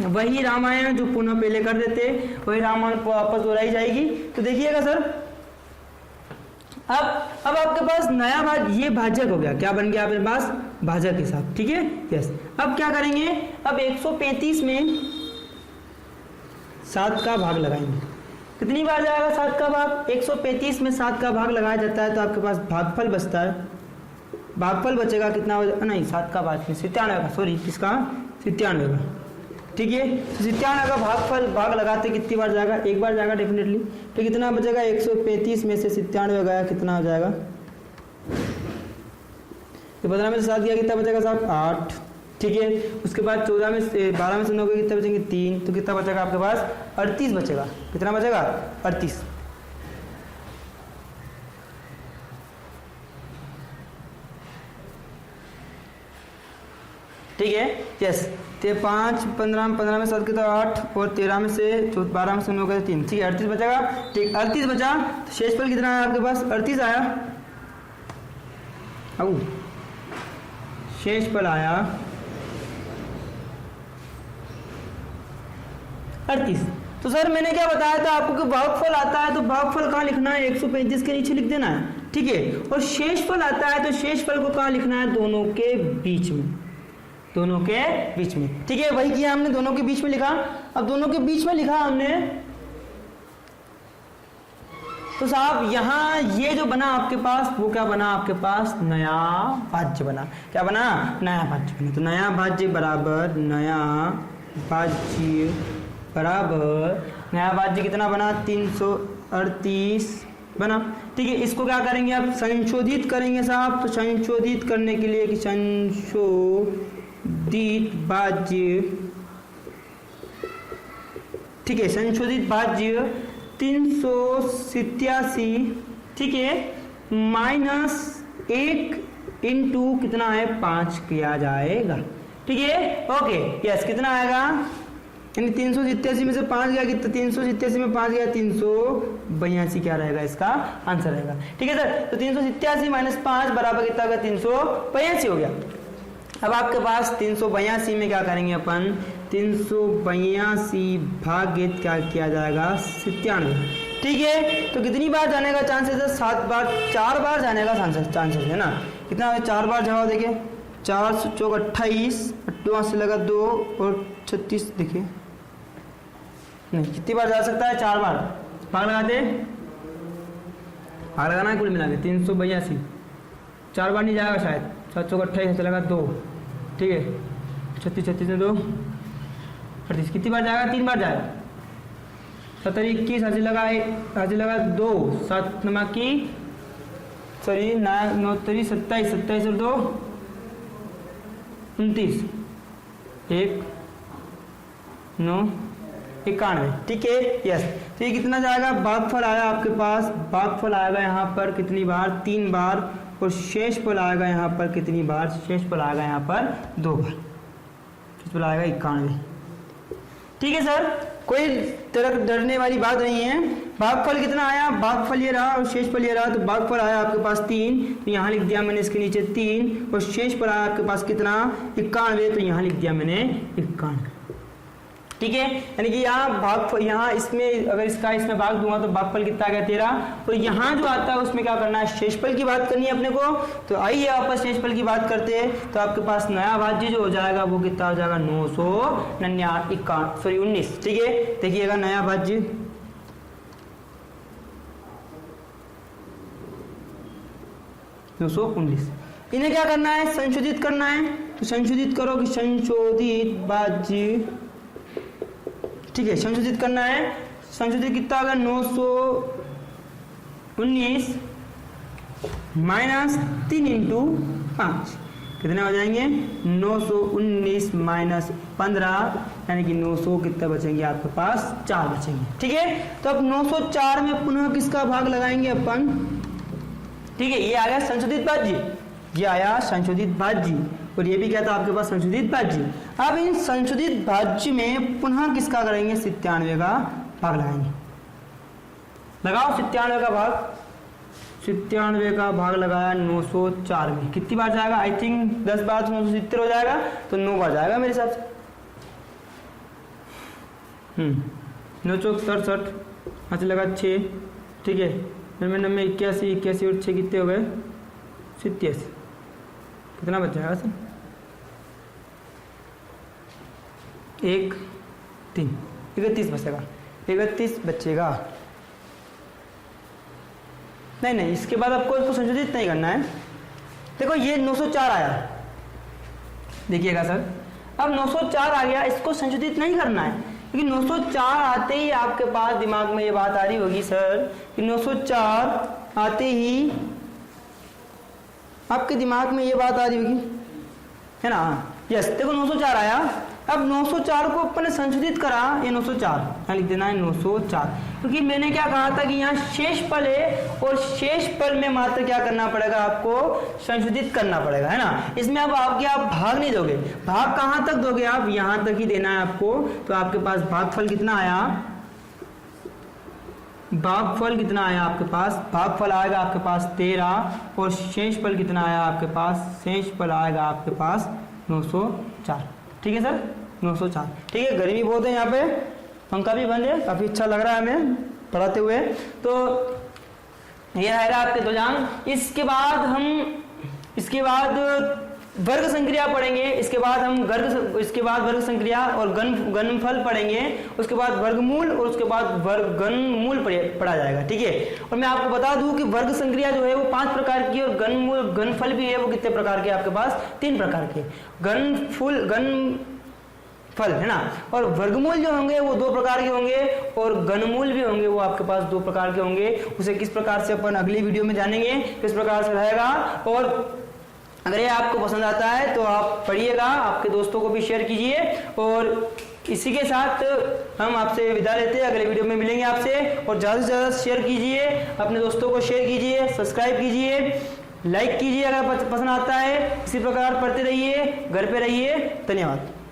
वही रामायण जो पुनः पहले कर देते, वही रामायण वापस दोहराई जाएगी। तो देखिएगा सर, अब आपके पास नया ये भाजक हो गया। क्या बन गया आपके पास? भाजक के साथ। ठीक है, यस। अब क्या करेंगे? अब 135 में 7 का भाग लगाएंगे। कितनी बार जाएगा 7 का भाग? 135 में 7 का भाग लगाया जाता है, तो आपके पास भागफल बचता है। भागफल बचेगा कितना? नहीं, 7 का भाग 97 का, सॉरी, किसका? 97 का। ठीक है, तो 97 का भाग लगाते कितनी बार जाएगा? 1 बार जाएगा डेफिनेटली। तो कितना बचेगा? 135 में से 97 गया, कितना हो जाएगा? तो 15 में से 7 गया, कितना बचेगा साहब? 8। ठीक है, उसके बाद 12 में से 9 के कितने बचेंगे? 3। तो कितना बचेगा आपके पास? 38 बचेगा। कितना बचेगा? 38। ठीक है, यस। तो 5, 15 में 7 कितना? 8, और 13 में से 12 में से 9 का 3। ठीक है, 38 बचेगा। ठीक, 38 बचा, तो शेषफल कितना है आपके पास? 38 आया। अब शेषफल आया 38। तो सर मैंने क्या बताया था आपको कि भागफल आता है, तो भागफल कहाँ लिखना है? 135 के नीचे लिख देना है। ठीक है, और शेषफल आता है, तो शेषफल को कहाँ लिखना है? दोनों के बीच में। दोनों के बीच में। ठीक है, वही किया हमने, दोनों के बीच में लिखा। अब दोनों के बीच में लिखा हमने, तो साहब यहाँ ये जो बना आपके पास, वो क्या बना आपके पास? नया भाज्य बना। क्या बना? नया भाज्य बना। तो नया भाज्य बराबर नया भाज्य कितना बना? 338 बना। ठीक है, इसको क्या करेंगे आप? संशोधित करेंगे साहब। तो संशोधित करने के लिए कि संशोधित भाज्य, ठीक है, संशोधित भाज्य 387, ठीक है, -1 इंटू कितना है? 5 किया जाएगा। ठीक है, ओके, यस। कितना आएगा? यानी 387 में से 5 गया, कितना? 387 में 5 गया, 382 क्या रहेगा इसका आंसर रहेगा। ठीक है सर, तो 387 - 5 बराबर कितना होगा? 382 हो गया। अब आपके पास 382 में क्या करेंगे अपन? 382 भागित क्या किया जाएगा? 97। ठीक है, तो कितनी बार जाने का चांसेस है? 7 बार, 4 बार जाने का चांसेस है ना। कितना है? 4 बार जवाब देखिए, 4 चौक 28, 8 से लगा 2 और 36, देखिए नहीं, कितनी बार जा सकता है? 4 बार। भाग लगाते, भाग लगाना है कुल मिला के 382, 4 बार नहीं जाएगा शायद। 7 चौक 28 से लगा 2, ठीक है, 36 में 2 38, कितनी बार जाएगा? 3 बार जाएगा। 17 21 हाजिर लगा 2 7 नमा की सॉरी 9 3 27 27 और 2 29 1 9 91। ठीक है, यस। तो ये कितना जाएगा, भागफल आया आपके पास, भागफल आएगा यहाँ पर कितनी बार, 3 बार, और शेषफल आएगा यहाँ पर कितनी बार, शेषफल आएगा यहाँ पर 2 बार, शेषफल आएगा 91। ठीक है सर, कोई तरह डरने वाली बात नहीं है। भागफल कितना आया, भागफल ये रहा और शेषफल ये रहा, तो भागफल आया आपके पास 3, तो यहाँ लिख दिया मैंने इसके नीचे 3, और शेषफल आया आपके पास कितना 91, तो यहाँ लिख दिया मैंने 91। ठीक है, यानी कि यहाँ भागफल, यहाँ इसमें अगर इसमें भाग दूंगा तो भागफल कितना आ गया 13, और यहाँ जो आता है उसमें क्या करना है, शेषफल की बात करनी है अपने को। तो आइए वापस शेषफल की बात करते हैं। तो आपके पास नया भाज्य जो हो जाएगा वो कितना हो जाएगा 19। ठीक है, देखिएगा नया भाज्य 919। इन्हें क्या करना है, संशोधित करना है। तो संशोधित करो कि संशोधित भाज्य, ठीक है, संशोधित करना है। संशोधित कितना होगा 919 माइनस 3 इंटू 5 कितने हो जाएंगे 919 माइनस 15, यानी कि 900 कितने बचेंगे आपके पास 4 बचेंगे। ठीक है, तो अब 904 में पुनः किसका भाग लगाएंगे अपन। ठीक है, ये आ गया संशोधित भाज्य, ये आया संशोधित भाज्य, और ये भी क्या था आपके पास संशोधित भाज्य। अब इन संशोधित भाज्य में पुनः किसका करेंगे 97 का भाग लगाएंगे। लगाओ 97 का भाग, 97 का भाग लगाया 904 में, कितनी बार जाएगा, आई थिंक 10 बार तो 970 हो जाएगा, तो 9 बार जाएगा मेरे हिसाब से। 9 चौक 67, अच्छा लगा 6। ठीक है, 99 81 81 और 6 कितने हो गए 87, कितना बच जाएगा सर 1 3 31 बचेगा, 31 बचेगा। नहीं, इसके बाद आपको इसको संशोधित नहीं करना है। देखो ये 904 आया, देखिएगा सर, अब 904 आ गया, इसको संशोधित नहीं करना है, क्योंकि 904 आते ही आपके पास दिमाग में ये बात आ रही होगी सर कि 904 आते ही आपके दिमाग में ये बात आ रही होगी, है ना। यस, देखो 904 आया, अब 904 को अपन ने संशोधित करा, ये 904 यहाँ लिख देना है 904, क्योंकि मैंने क्या कहा था कि यहाँ शेषफल है, और शेषफल में मात्र क्या करना पड़ेगा आपको संशोधित करना पड़ेगा, है ना। इसमें अब आप भाग नहीं दोगे, भाग कहाँ तक दोगे आप, यहाँ तक ही देना है आपको। तो आपके पास भागफल कितना आया, भागफल कितना आया आपके पास, भागफल आएगा आपके पास 13, और शेषफल कितना आया आपके पास, शेषफल आएगा आपके पास 904। ठीक है सर, 904। ठीक है, गर्मी बहुत है यहाँ पे, पंखा भी बंद है, काफी अच्छा लग रहा है हमें पढ़ाते हुए। तो ये आएगा आपके 2 जांग। इसके बाद वर्ग संक्रिया पढ़ेंगे, इसके बाद वर्ग संक्रिया और घनफल पढ़ेंगे, उसके बाद वर्गमूल, और उसके बाद घनमूल पढ़ा जाएगा। ठीक है, और मैं आपको बता दूं कि वर्ग संक्रिया जो है वो 5 प्रकार की, और घनफल भी है वो कितने प्रकार के आपके पास 3 प्रकार के। घनफल है ना, और वर्गमूल जो होंगे वो 2 प्रकार के होंगे, और घनमूल भी होंगे वो आपके पास 2 प्रकार के होंगे। उसे किस प्रकार से अपन अगली वीडियो में जानेंगे, किस प्रकार से रहेगा। और अगर ये आपको पसंद आता है तो आप पढ़िएगा, आपके दोस्तों को भी शेयर कीजिए, और इसी के साथ हम आपसे विदा लेते हैं, अगले वीडियो में मिलेंगे आपसे। और ज़्यादा से ज़्यादा शेयर कीजिए, अपने दोस्तों को शेयर कीजिए, सब्सक्राइब कीजिए, लाइक कीजिए अगर पसंद आता है। इसी प्रकार पढ़ते रहिए, घर पे रहिए। धन्यवाद।